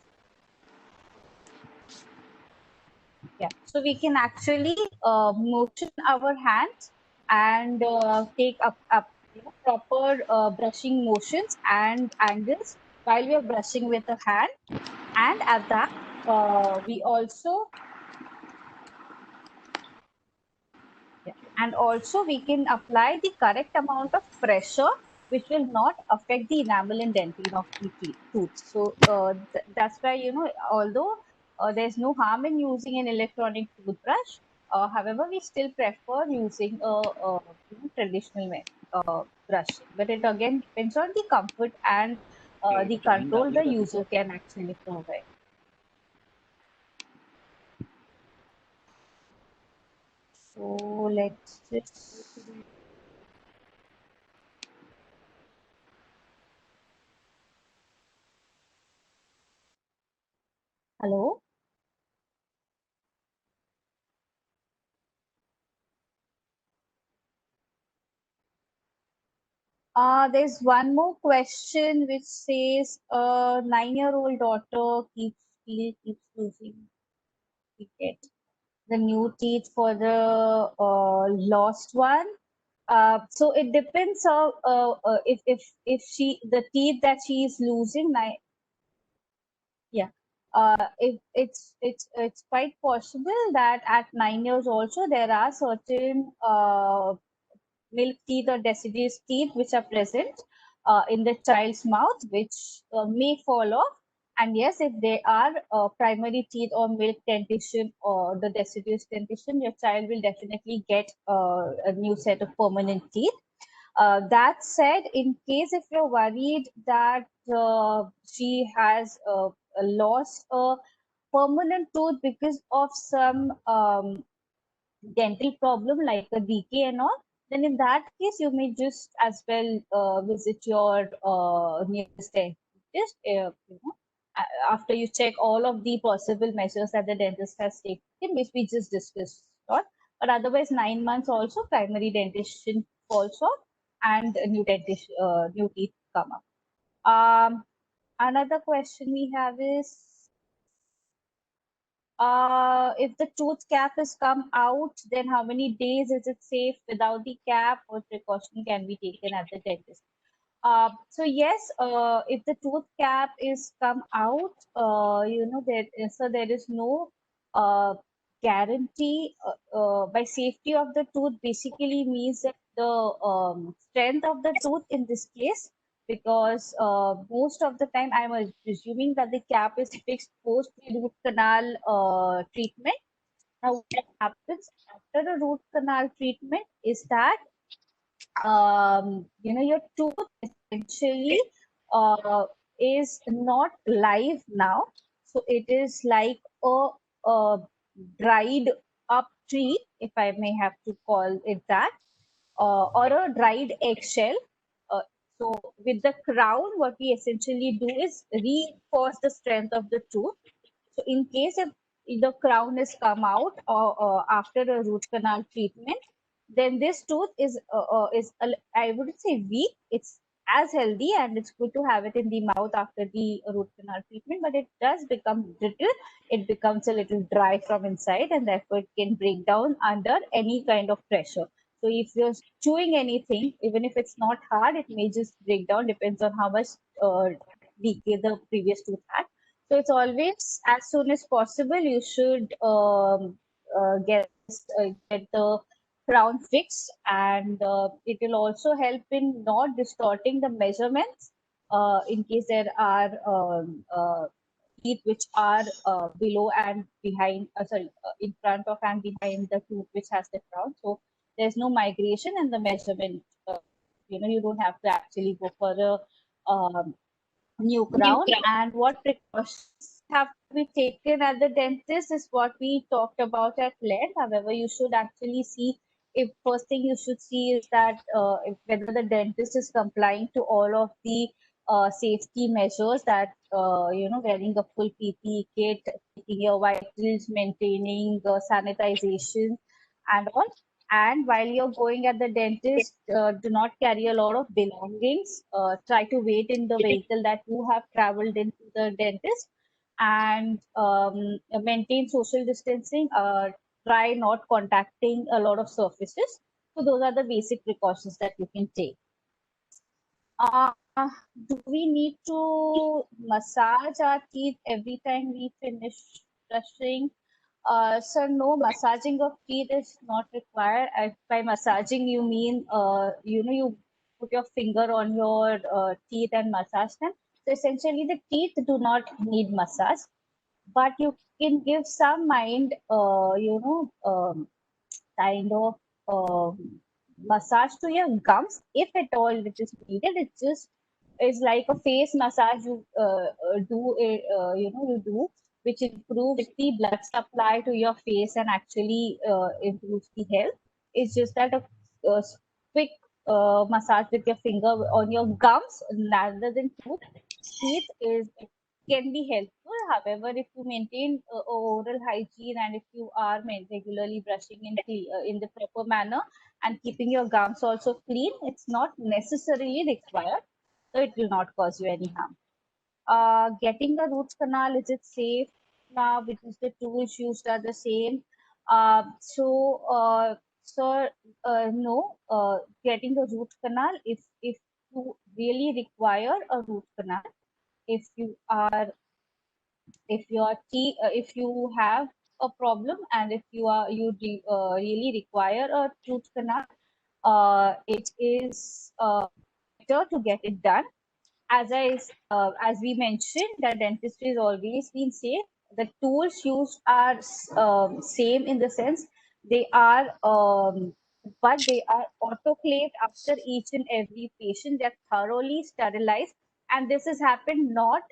S1: yeah, so we can actually motion our hands and take up proper brushing motions and angles while we are brushing with the hand, and at that we also yeah. And also we can apply the correct amount of pressure, which will not affect the enamel and dentine of the tooth. So that's why, although there's no harm in using an electronic toothbrush, however, we still prefer using a traditional brushing. But it again depends on the comfort and the
S3: Join
S1: control the
S3: डालिएगा अभी
S1: user can actually provide. So let's just go to the. Hello. There's one more question which says, 9-year-old daughter keeps losing. We get the new teeth for the lost one. So it depends on if she the teeth that she is losing. Yeah. If it's quite possible that at 9 years also there are certain milk teeth or deciduous teeth which are present in the child's mouth, which may fall off. And yes, if they are primary teeth or milk dentition or the deciduous dentition, your child will definitely get a new set of permanent teeth. That said, in case if you're worried that she has lost a permanent tooth because of some dental problem like a decay and all, then in that case you may just as well visit your nearest dentist. After you check all of the possible measures that the dentist has taken, which we just discussed. On. But otherwise, 9 months also primary dentition falls off and a new teeth come up. Another question we have is, if the tooth cap has come out, then how many days is it safe without the cap? What precaution can be taken at the dentist? So yes, if the tooth cap is come out, there is no uh, guarantee. By safety of the tooth basically means that the strength of the tooth in this case, because most of the time I'm assuming that the cap is fixed post the root canal treatment. Now, what happens after the root canal treatment is that your tooth essentially is not live now. So it is like a dried up tree, if I may have to call it that, or a dried eggshell. Uh, so with the crown, what we essentially do is reinforce the strength of the tooth. So in case if the crown is come out or after a root canal treatment, then this tooth I wouldn't say weak. It's as healthy and it's good to have it in the mouth after the root canal treatment, but it does become brittle. It becomes a little dry from inside, and therefore it can break down under any kind of pressure. So if you're chewing anything, even if it's not hard, it may just break down. Depends on how much decay the previous tooth had. So it's always as soon as possible you should get the crown fixed, and it will also help in not distorting the measurements in case there are teeth which are below and behind, in front of and behind the tooth which has the crown. So there's no migration in the measurement. You don't have to actually go for a new crown. And what precautions have to be taken at the dentist is what we talked about at length. However, you should actually see, if first thing you should see is that whether the dentist is complying to all of the safety measures, that wearing a full PPE kit, taking your vitals, maintaining sanitization and all. And while you're going at the dentist, do not carry a lot of belongings. Try to wait in the vehicle that you have traveled into the dentist, and maintain social distancing. Try not contacting a lot of surfaces. So those are the basic precautions that you can take. Uh, do we need to massage our teeth every time we finish brushing? So no, massaging of teeth is not required. By massaging, you mean you put your finger on your teeth and massage them. So essentially, the teeth do not need massage, but you can give some kind of massage to your gums if at all it is needed. It just is like a face massage you do, which improves the blood supply to your face and actually improves the health. It's just that a quick massage with your finger on your gums rather than teeth is can be helpful. However, if you maintain oral hygiene and if you are regularly brushing in the proper manner and keeping your gums also clean, it's not necessarily required. So it will not cause you any harm. Getting a root canal, is it safe now because the tools used are the same? So, no, getting a root canal, if you really require a root canal, if you are if your if you have a problem and if really require a root canal, it is better to get it done. As we mentioned, that dentistry has always been safe. The tools used are same in the sense they are, but they are autoclaved after each and every patient. They are thoroughly sterilized, and this has happened not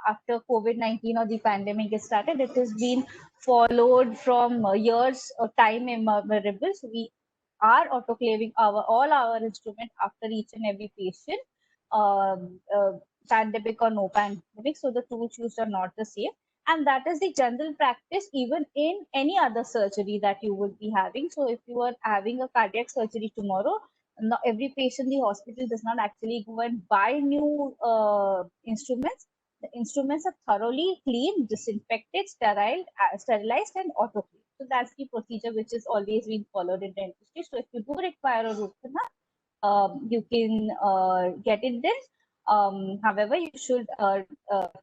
S1: after COVID-19 or the pandemic has started. It has been followed from years of time immemorable. So we are autoclaving all our instruments after each and every patient, um, uh, pandemic or no pandemic. So the tools used are not the same. And that is the general practice even in any other surgery that you would be having. So if you are having a cardiac surgery tomorrow, not every patient in the hospital does not actually go and buy new instruments. The instruments are thoroughly cleaned, disinfected, sterilized, and autoclaved. So that's the procedure which is always being followed in dentistry. So if you do require a root canal, you can get it then. However, you should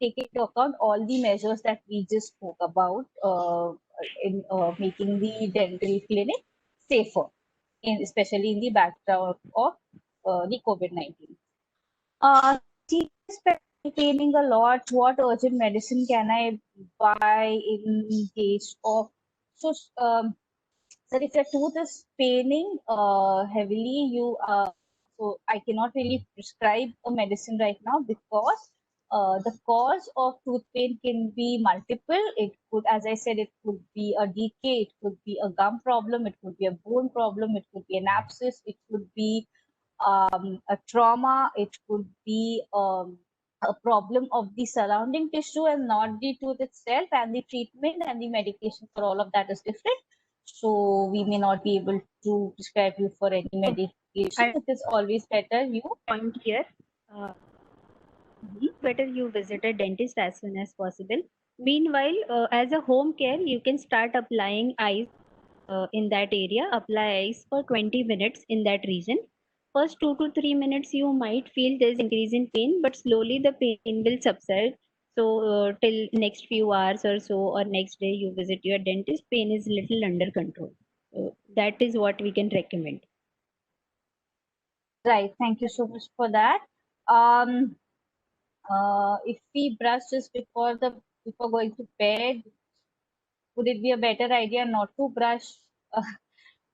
S1: take into account all the measures that we just spoke about in making the dental clinic safer, especially in the background of the COVID-19. TS paining a lot. What urgent medicine can I buy in case of? So, sir, if your tooth is paining heavily, so I cannot really prescribe a medicine right now because the cause of tooth pain can be multiple. It could, as I said, it could be a decay, it could be a gum problem, it could be a bone problem, it could be an abscess, it could be a trauma, it could be a problem of the surrounding tissue and not the tooth itself, and the treatment and the medication for all of that is different. So we may not be able to prescribe you for any medication.
S2: I
S1: It is always better you.
S2: point here. Uh, Better you visit a dentist as soon as possible. Meanwhile, as a home care, you can start applying ice in that area. Apply ice for 20 minutes in that region. First 2 to 3 minutes, you might feel there's increase in pain, but slowly the pain will subside. So till next few hours or so, or next day you visit your dentist, pain is little under control. That is what we can recommend.
S1: Right. Thank you so much for that. If we brush just before going to bed, would it be a better idea not to brush?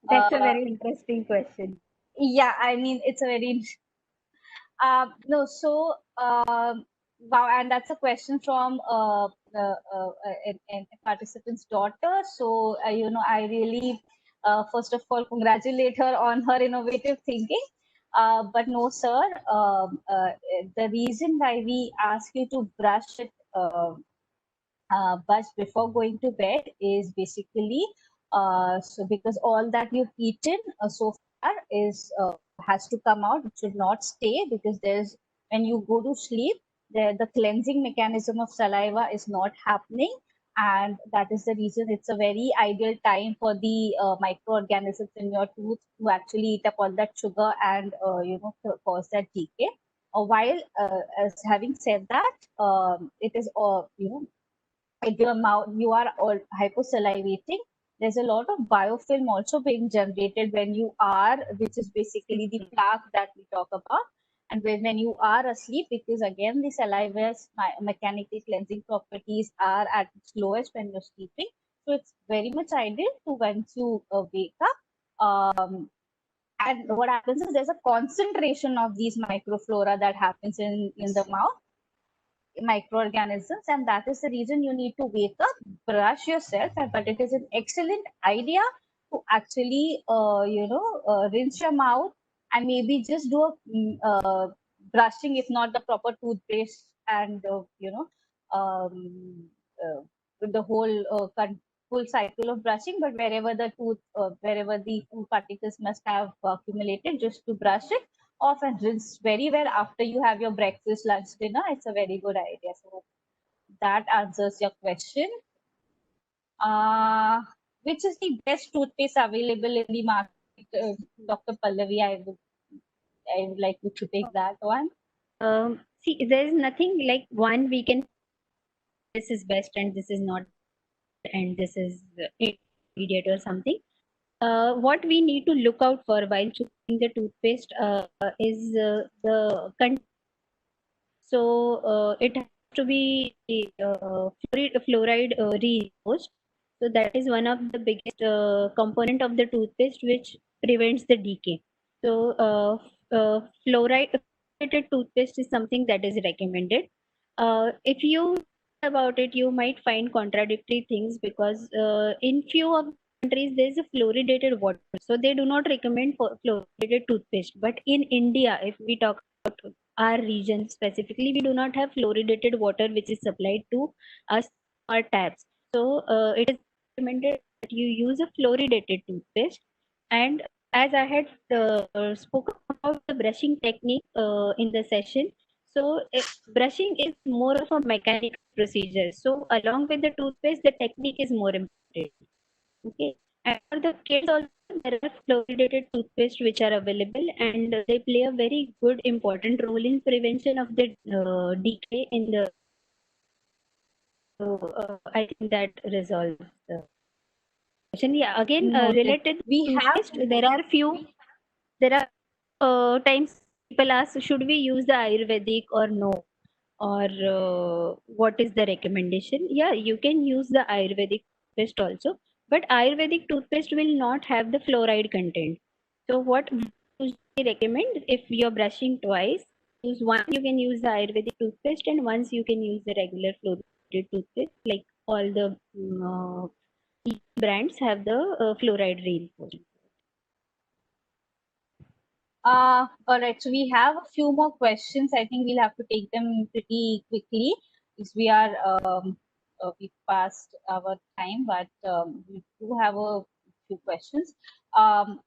S2: That's a
S1: Uh,
S2: very interesting question.
S1: yeah, I mean it's a very no, so wow, and that's a question from a participant's daughter. So I really first of all congratulate her on her innovative thinking. But no, sir, the reason why we ask you to brush it but before going to bed is basically so because all that you've eaten so far is has to come out. It should not stay because there's when you go to sleep, the cleansing mechanism of saliva is not happening, and that is the reason it's a very ideal time for the microorganisms in your tooth to actually eat up all that sugar and cause that decay. While as having said that, it is if your mouth you are all hyposalivating, there's a lot of biofilm also being generated when you are, which is basically the plaque that we talk about. And when you are asleep, because again the saliva's mechanical cleansing properties are at its lowest when you're sleeping. So it's very much ideal to once you wake up, and what happens is there's a concentration of these microflora that happens in the mouth, microorganisms, and that is the reason you need to wake up, brush yourself. But it is an excellent idea to actually, rinse your mouth and maybe just do a brushing, if not the proper toothpaste and, um, the whole full cycle of brushing, but wherever the food particles must have accumulated, just to brush it off and rinse very well after you have your breakfast, lunch, dinner. It's a very good idea. So that answers your question. Uh, which is the best toothpaste available in the market? Dr. Pallavi, I would like you to take that one.
S2: See, there is nothing like one we can, this is best and this is not, and this is intermediate or something. What we need to look out for while choosing the toothpaste is the content. So it has to be fluoride reinforced. So that is one of the biggest component of the toothpaste which prevents the decay. So fluoridated toothpaste is something that is recommended. If you think about it, you might find contradictory things because in few of countries there is a fluoridated water, so they do not recommend for fluoridated toothpaste. But in India, if we talk about our region specifically, we do not have fluoridated water which is supplied to us, our taps. So it is recommended that you use a fluoridated toothpaste. And as I had spoken about the brushing technique in the session, so brushing is more of a mechanical procedure. So along with the toothpaste, the technique is more important. Okay. And for the kids also, there are fluoridated toothpaste which are available, and they play a very good important role in prevention of the decay in the. So I think that resolves the question. Yeah, again,
S1: Noted.
S2: related
S1: We
S2: to
S1: have,
S2: toothpaste, there are times people ask, should we use the Ayurvedic or no? Or what is the recommendation? Yeah, you can use the Ayurvedic toothpaste also, but Ayurvedic toothpaste will not have the fluoride content. So what we usually recommend, if you're brushing twice, use one, you can use the Ayurvedic toothpaste, and once you can use the regular fluoridated toothpaste. Like all the brands have the fluoride reinforcement.
S1: all right. So we have a few more questions. I think we'll have to take them pretty quickly because we passed our time, but we do have a few questions. Um,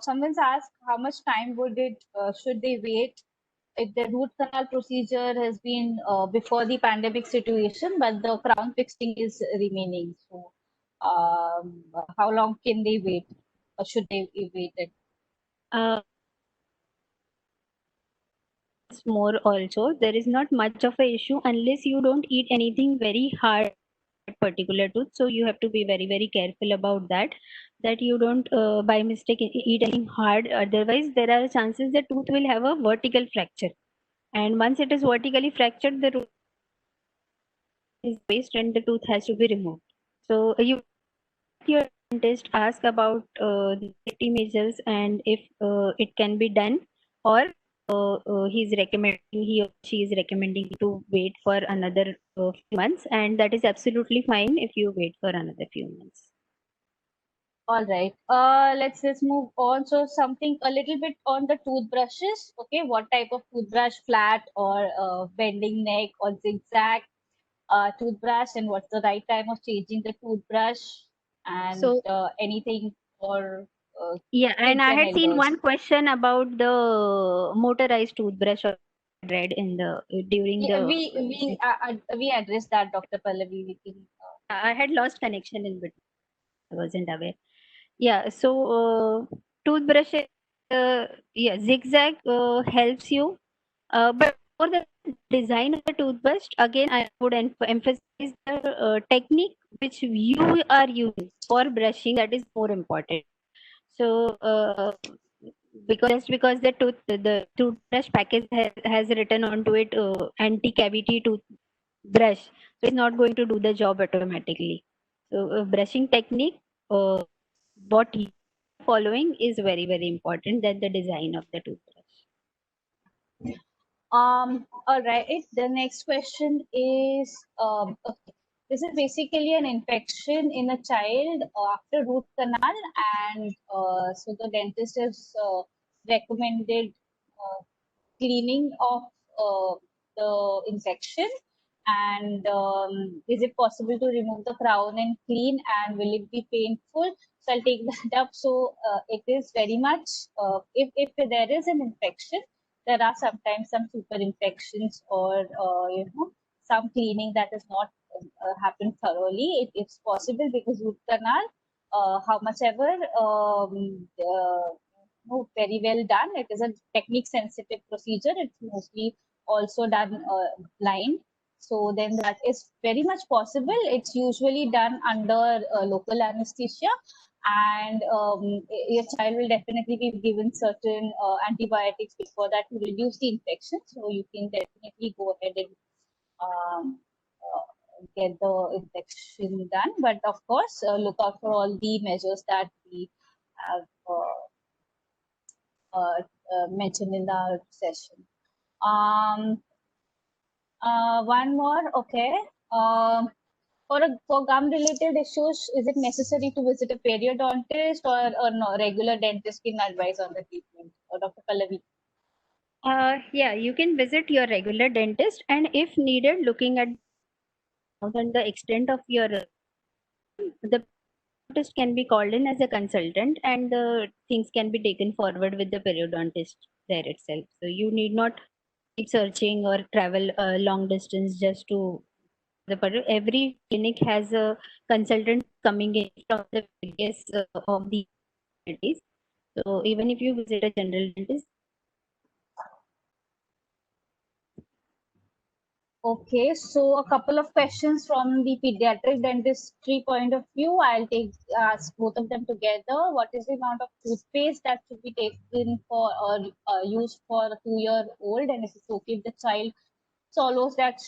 S1: Someone's asked how much time should they wait if the root canal procedure has been before the pandemic situation, but the crown fixing is remaining. So, how long can they wait, or should they wait it?
S2: Uh, more also, there is not much of a issue unless you don't eat anything very hard particular tooth. So you have to be very very careful about that, that you don't by mistake eat anything hard. Otherwise there are chances the tooth will have a vertical fracture, and once it is vertically fractured, the root is waste and the tooth has to be removed. So you, your dentist, ask about the safety measures and if it can be done, or he or she is recommending to wait for another few months, and that is absolutely fine if you wait for another few months.
S1: All right. Let's move on. So something a little bit on the toothbrushes. Okay, what type of toothbrush, flat or bending neck or zigzag toothbrush, and what's the right time of changing the toothbrush, and
S2: So
S1: anything for
S2: yeah, and
S1: kids
S2: I
S1: and
S2: had seen
S1: elders.
S2: one question about the motorized toothbrush or read in the during
S1: Yeah,
S2: the.
S1: we addressed that, Dr. Pallavi. We can.
S2: I had lost connection in between. I wasn't aware. Yeah, so toothbrush, yeah, zigzag helps you, but for the design of the toothbrush, again, I would emphasize the technique which you are using for brushing. That is more important. So, because just because the toothbrush package has written onto it anti-cavity toothbrush, so it's not going to do the job automatically. So, brushing technique, uh, what you are following is very very important than the design of the toothbrush.
S1: All right. The next question is okay. This is basically an infection in a child after root canal, and so the dentist has recommended cleaning of the infection. And is it possible to remove the crown and clean, and will it be painful? So I'll take that up. So it is very much, if there is an infection, there are sometimes some super infections, or some cleaning that is not happened thoroughly. It's possible, because root canal, how much ever very well done, it is a technique sensitive procedure. It's mostly also done blind. So then that is very much possible. It's usually done under local anesthesia, and your child will definitely be given certain antibiotics before that to reduce the infection. So you can definitely go ahead and get the infection done. But of course, look out for all the measures that we have mentioned in the session. One more, okay. For gum-related issues, is it necessary to visit a periodontist, or no, regular dentist can advise on the treatment, or Dr. Pallavi?
S2: Yeah, you can visit your regular dentist, and if needed, looking at and the extent of your the dentist can be called in as a consultant, and the things can be taken forward with the periodontist there itself. So you need not keep searching or travel a long distance just to every clinic has a consultant coming in from the various of the facilities. So even if you visit a general dentist.
S1: Okay, so a couple of questions from the pediatric dentistry point of view. I'll ask both of them together. What is the amount of toothpaste that should be taken for, or used for a 2-year-old? And if it's okay if the child swallows that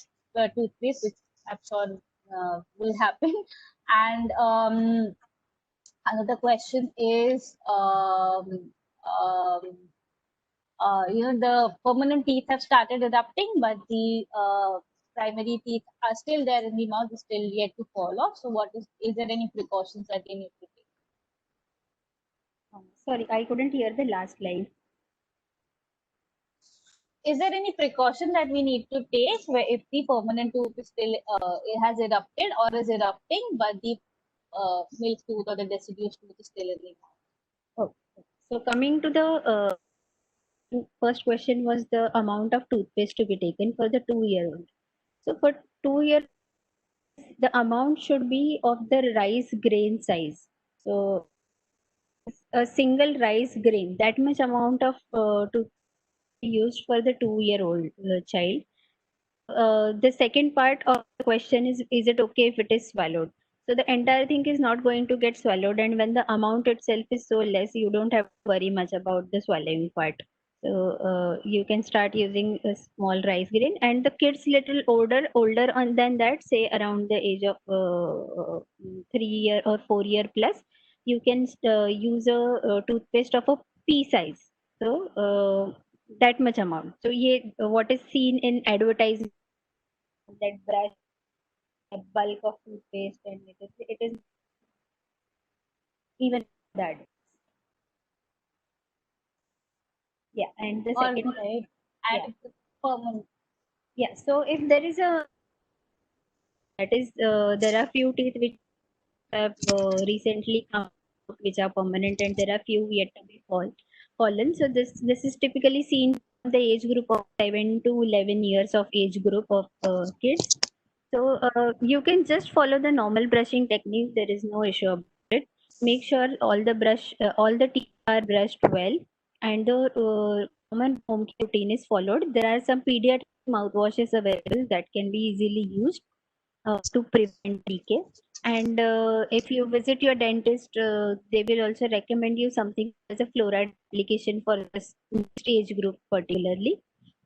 S1: toothpaste, which I'm sure will happen. And another question is, the permanent teeth have started adapting, but the primary teeth are still there in the mouth, is still yet to fall off. So is there any precautions that they need to take?
S2: Sorry, I couldn't hear the last line.
S1: Is there any precaution that we need to take if the permanent tooth is still it has erupted or is erupting, but the milk tooth or the deciduous tooth is still in the mouth?
S2: Oh, so coming to the first question was the amount of toothpaste to be taken for the 2-year-old. So for 2 year, the amount should be of the rice grain size. So a single rice grain, that much amount of toothpaste used for the 2-year-old child. The second part of the question is it okay if it is swallowed? So the entire thing is not going to get swallowed, and when the amount itself is so less, you don't have to worry much about the swallowing part. So you can start using a small rice grain, and the kids little older on than that, say around the age of 3 year or 4 year plus, you can use a toothpaste of a pea size. So that much amount. So what is seen in advertising, that brush, a bulk of toothpaste, and it is even that. Yeah, and the
S1: All
S2: second,
S1: right.
S2: yeah,
S1: And permanent.
S2: yeah. So if there is a that is there are few teeth which have recently come out, which are permanent, and there are few yet to be fallen. So this is typically seen in the age group of 7 to 11 years of age group of kids. So you can just follow the normal brushing technique. There is no issue about it. Make sure all the teeth are brushed well, and the common home care routine is followed. There are some pediatric mouthwashes available that can be easily used to prevent decay. And if you visit your dentist, they will also recommend you something as a fluoride application for this age group particularly.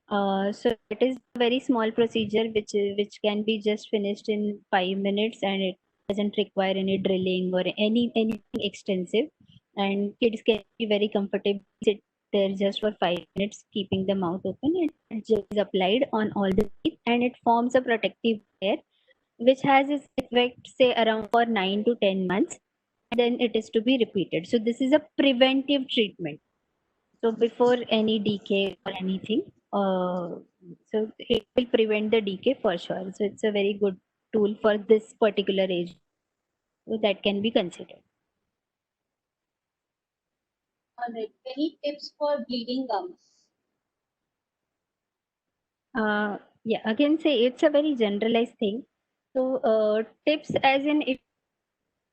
S2: So it is a very small procedure which can be just finished in 5 minutes, and it doesn't require any drilling or anything extensive. And kids can be very comfortable sit there just for 5 minutes, keeping the mouth open. It gel is applied on all the teeth, and it forms a protective layer which has its effect say around for 9 to 10 months, and then it is to be repeated. So this is a preventive treatment. So before any decay or anything, so it will prevent the decay for sure. So it's a very good tool for this particular age. So that can be considered.
S1: Alright. Any tips for bleeding gums?
S2: Yeah, again say it's a very generalized thing. So tips as in if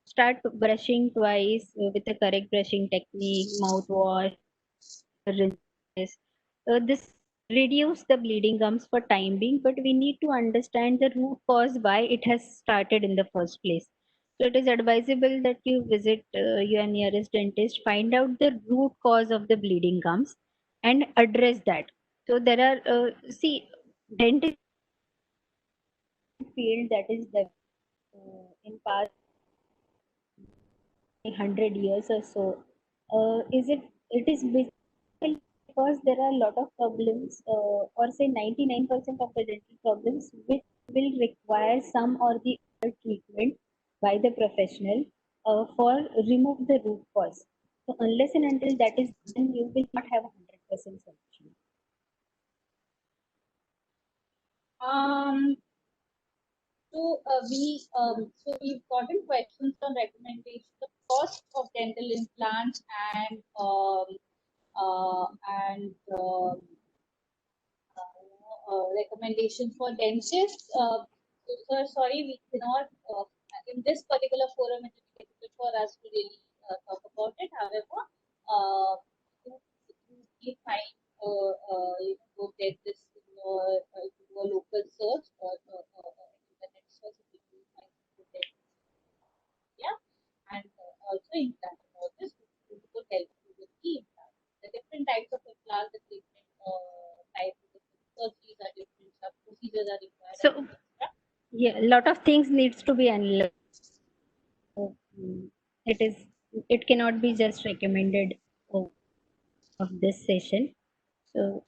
S2: start brushing twice with the correct brushing technique, mouthwash, rinses. This reduce the bleeding gums for time being, but we need to understand the root cause why it has started in the first place. So it is advisable that you visit your nearest dentist, find out the root cause of the bleeding gums, and address that. So there are dentist field that is the in past 100 years or so. Is it is basically because there are a lot of problems, or say 99% of the dental problems which will require some or the other treatment by the professional for remove the root cause. So unless and until that is done, you will not have 100% solution.
S1: Um, so we've gotten questions on recommendation, the cost of dental implants uh, and recommendations for dentists. So, sir, sorry, we cannot, in this particular forum, it is difficult for us to really talk about it. However, you, you find, go dentist in your, do a local search or internet search, if you find good dentist, yeah, and also implantologist who could help you with the implant. The different types of implants, the treatment types, the different surgeries are different, some procedures are required,
S2: So yeah, a lot of things needs to be analyzed. It is it cannot be just recommended of this session. So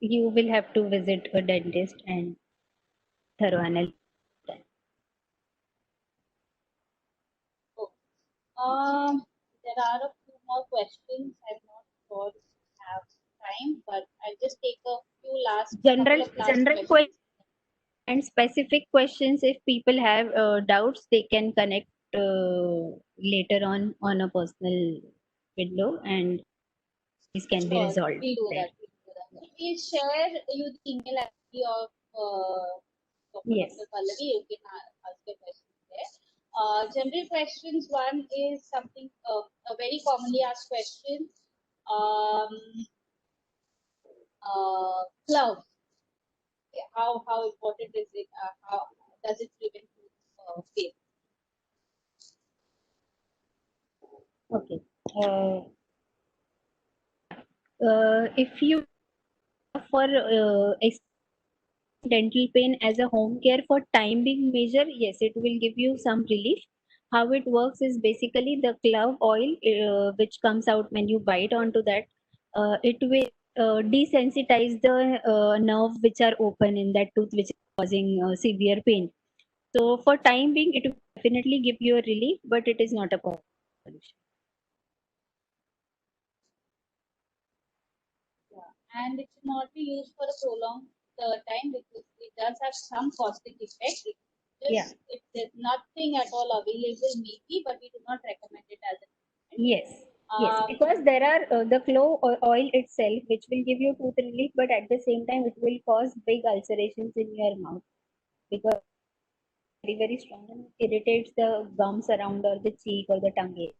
S2: you will have to visit a dentist and thorough analysis.
S1: Okay. There are a few more questions. I'm not sure if we have time, but I'll just take a few last, couple
S2: General
S1: of last
S2: general
S1: questions.
S2: and specific questions. If people have doubts, they can connect later on a personal window, and these can be
S1: Sure,
S2: resolved
S1: we'll do
S2: there.
S1: that. We'll do that. We'll share you the email ID of
S2: Yes.
S1: Dr. Pallavi. You can ask your questions there. General questions. One is something a very commonly asked question. Um, Gloves. How important is it? How does it prevent pain?
S2: Okay. If you for dental pain as a home care for time being measure, yes, it will give you some relief. How it works is basically the clove oil, which comes out when you bite onto that, it will desensitize the nerve which are open in that tooth, which is causing severe pain. So for time being, it will definitely give you a relief, but it is not a permanent solution.
S1: Yeah, and it should not be used for a prolonged time because it does have some caustic effect.
S2: Yeah.
S1: If there's nothing at all available, maybe, but we do not recommend it as a treatment.
S2: Yes, yes, because there are the oil itself, which will give you tooth relief, but at the same time, it will cause big ulcerations in your mouth because very, very strong and irritates the gums around or the cheek or the tongue area.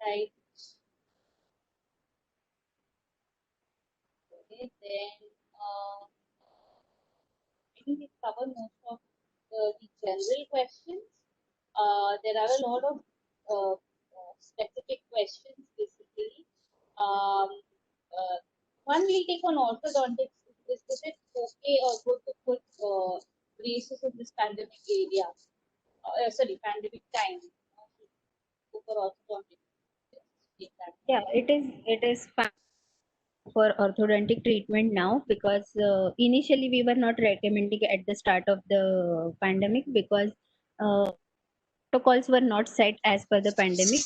S1: Right. Okay, then I think we covered most of the general questions. There are a lot of specific questions, basically. Um, One we take on orthodontics. Is it okay or good to put braces in this pandemic area? Sorry, pandemic time. Go for orthodontics. Take that.
S2: Yeah, it is fine. for orthodontic treatment now, because initially we were not recommending at the start of the pandemic, because protocols were not set as per the pandemic.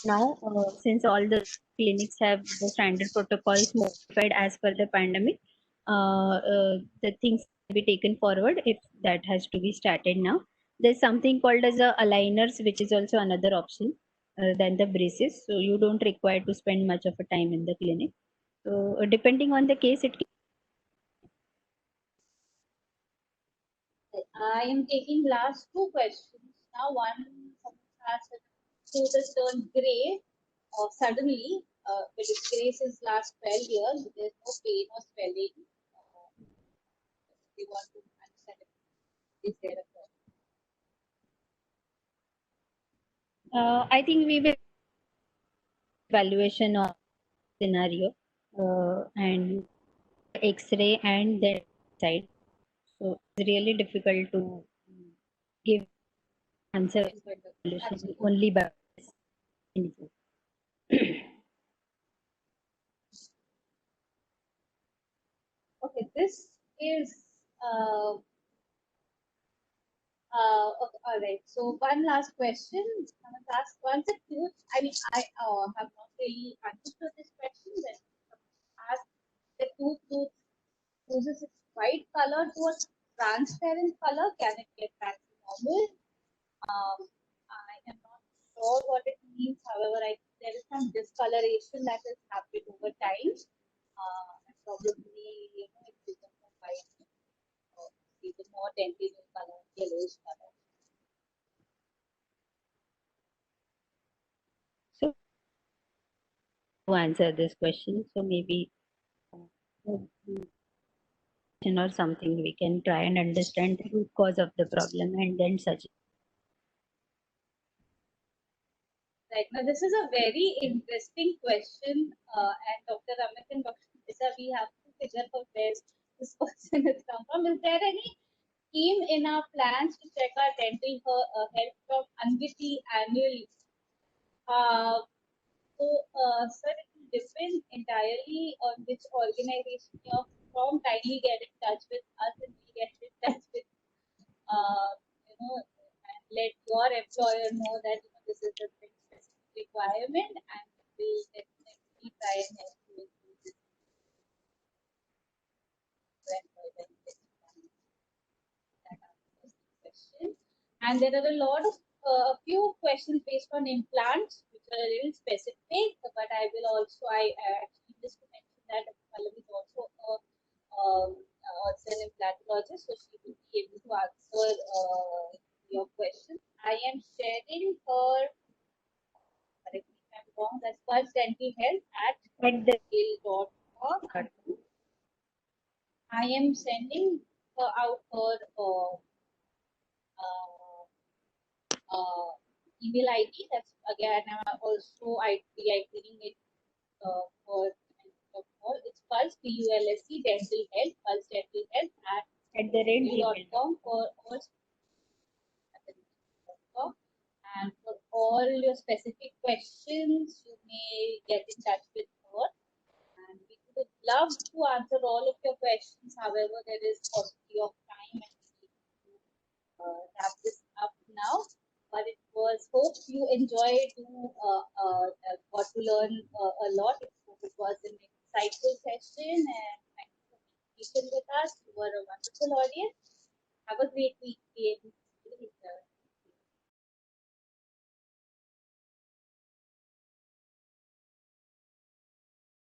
S2: Now, since all the clinics have the standard protocols modified as per the pandemic, the things will be taken forward if that has to be started now. There's something called as a aligners, which is also another option than the braces. So you don't require to spend much of a time in the clinic. So depending on the case, it
S1: I am taking last two questions. Now, one someone asked, tooth has turned gray suddenly, but its gray since last 12 years. There's no pain or swelling. We want to understand if is there a problem.
S2: I think we will evaluation of scenario and X-ray and then side. So it's really difficult to give answer
S1: Yes, but
S2: solution
S1: absolutely.
S2: only by info.
S1: Okay, this is okay, all right. So one last question. Someone asked, once a tooth, I mean, I have not really understood this question. Then asked the tooth loses its white color to a transparent color. Can it get back to normal? I am not sure what it means. However, there is some discoloration that has happened over time. And probably, it becomes a white, even more dented in color, yellowish color.
S2: So to answer this question, so maybe or something we can try and understand the root cause of the problem and then suggest.
S1: Right. Now, this is a very interesting question, and Dr. Amit and Dr. Lisa, we have to figure out where this person has come from. Is there any scheme in our plans to check our dental health from Anviti annually? Uh, sir, it will depend entirely on which organization you're from. Kindly get in touch with us and we get in touch with, and let your employer know that, this is a very specific requirement and we'll definitely try and help you with this employee benefits that answers the question. And there are a lot of a few questions based on implants, which are a little specific, but I actually just to mention that Pallavi is also an implantologist, so she will be able to answer your question. I am sharing her, correct me if I'm wrong, that's Pulse Dental Health
S2: At the
S1: gmail.com. I am sending out her uh, uh, email ID. That's again also I cleaning it for it's Pulse PULSE Dental Health, Pulse Dental Health
S2: at the rate Gmail.
S1: gmail.com for all and for all your specific questions, you may get in touch with her. And we would love to answer all of your questions. However, there is paucity of time and we need to wrap this up now. But it was hope you enjoyed, got to learn a lot. It was an insightful session and thank you for being patient with us. You were a wonderful audience. Have a great week.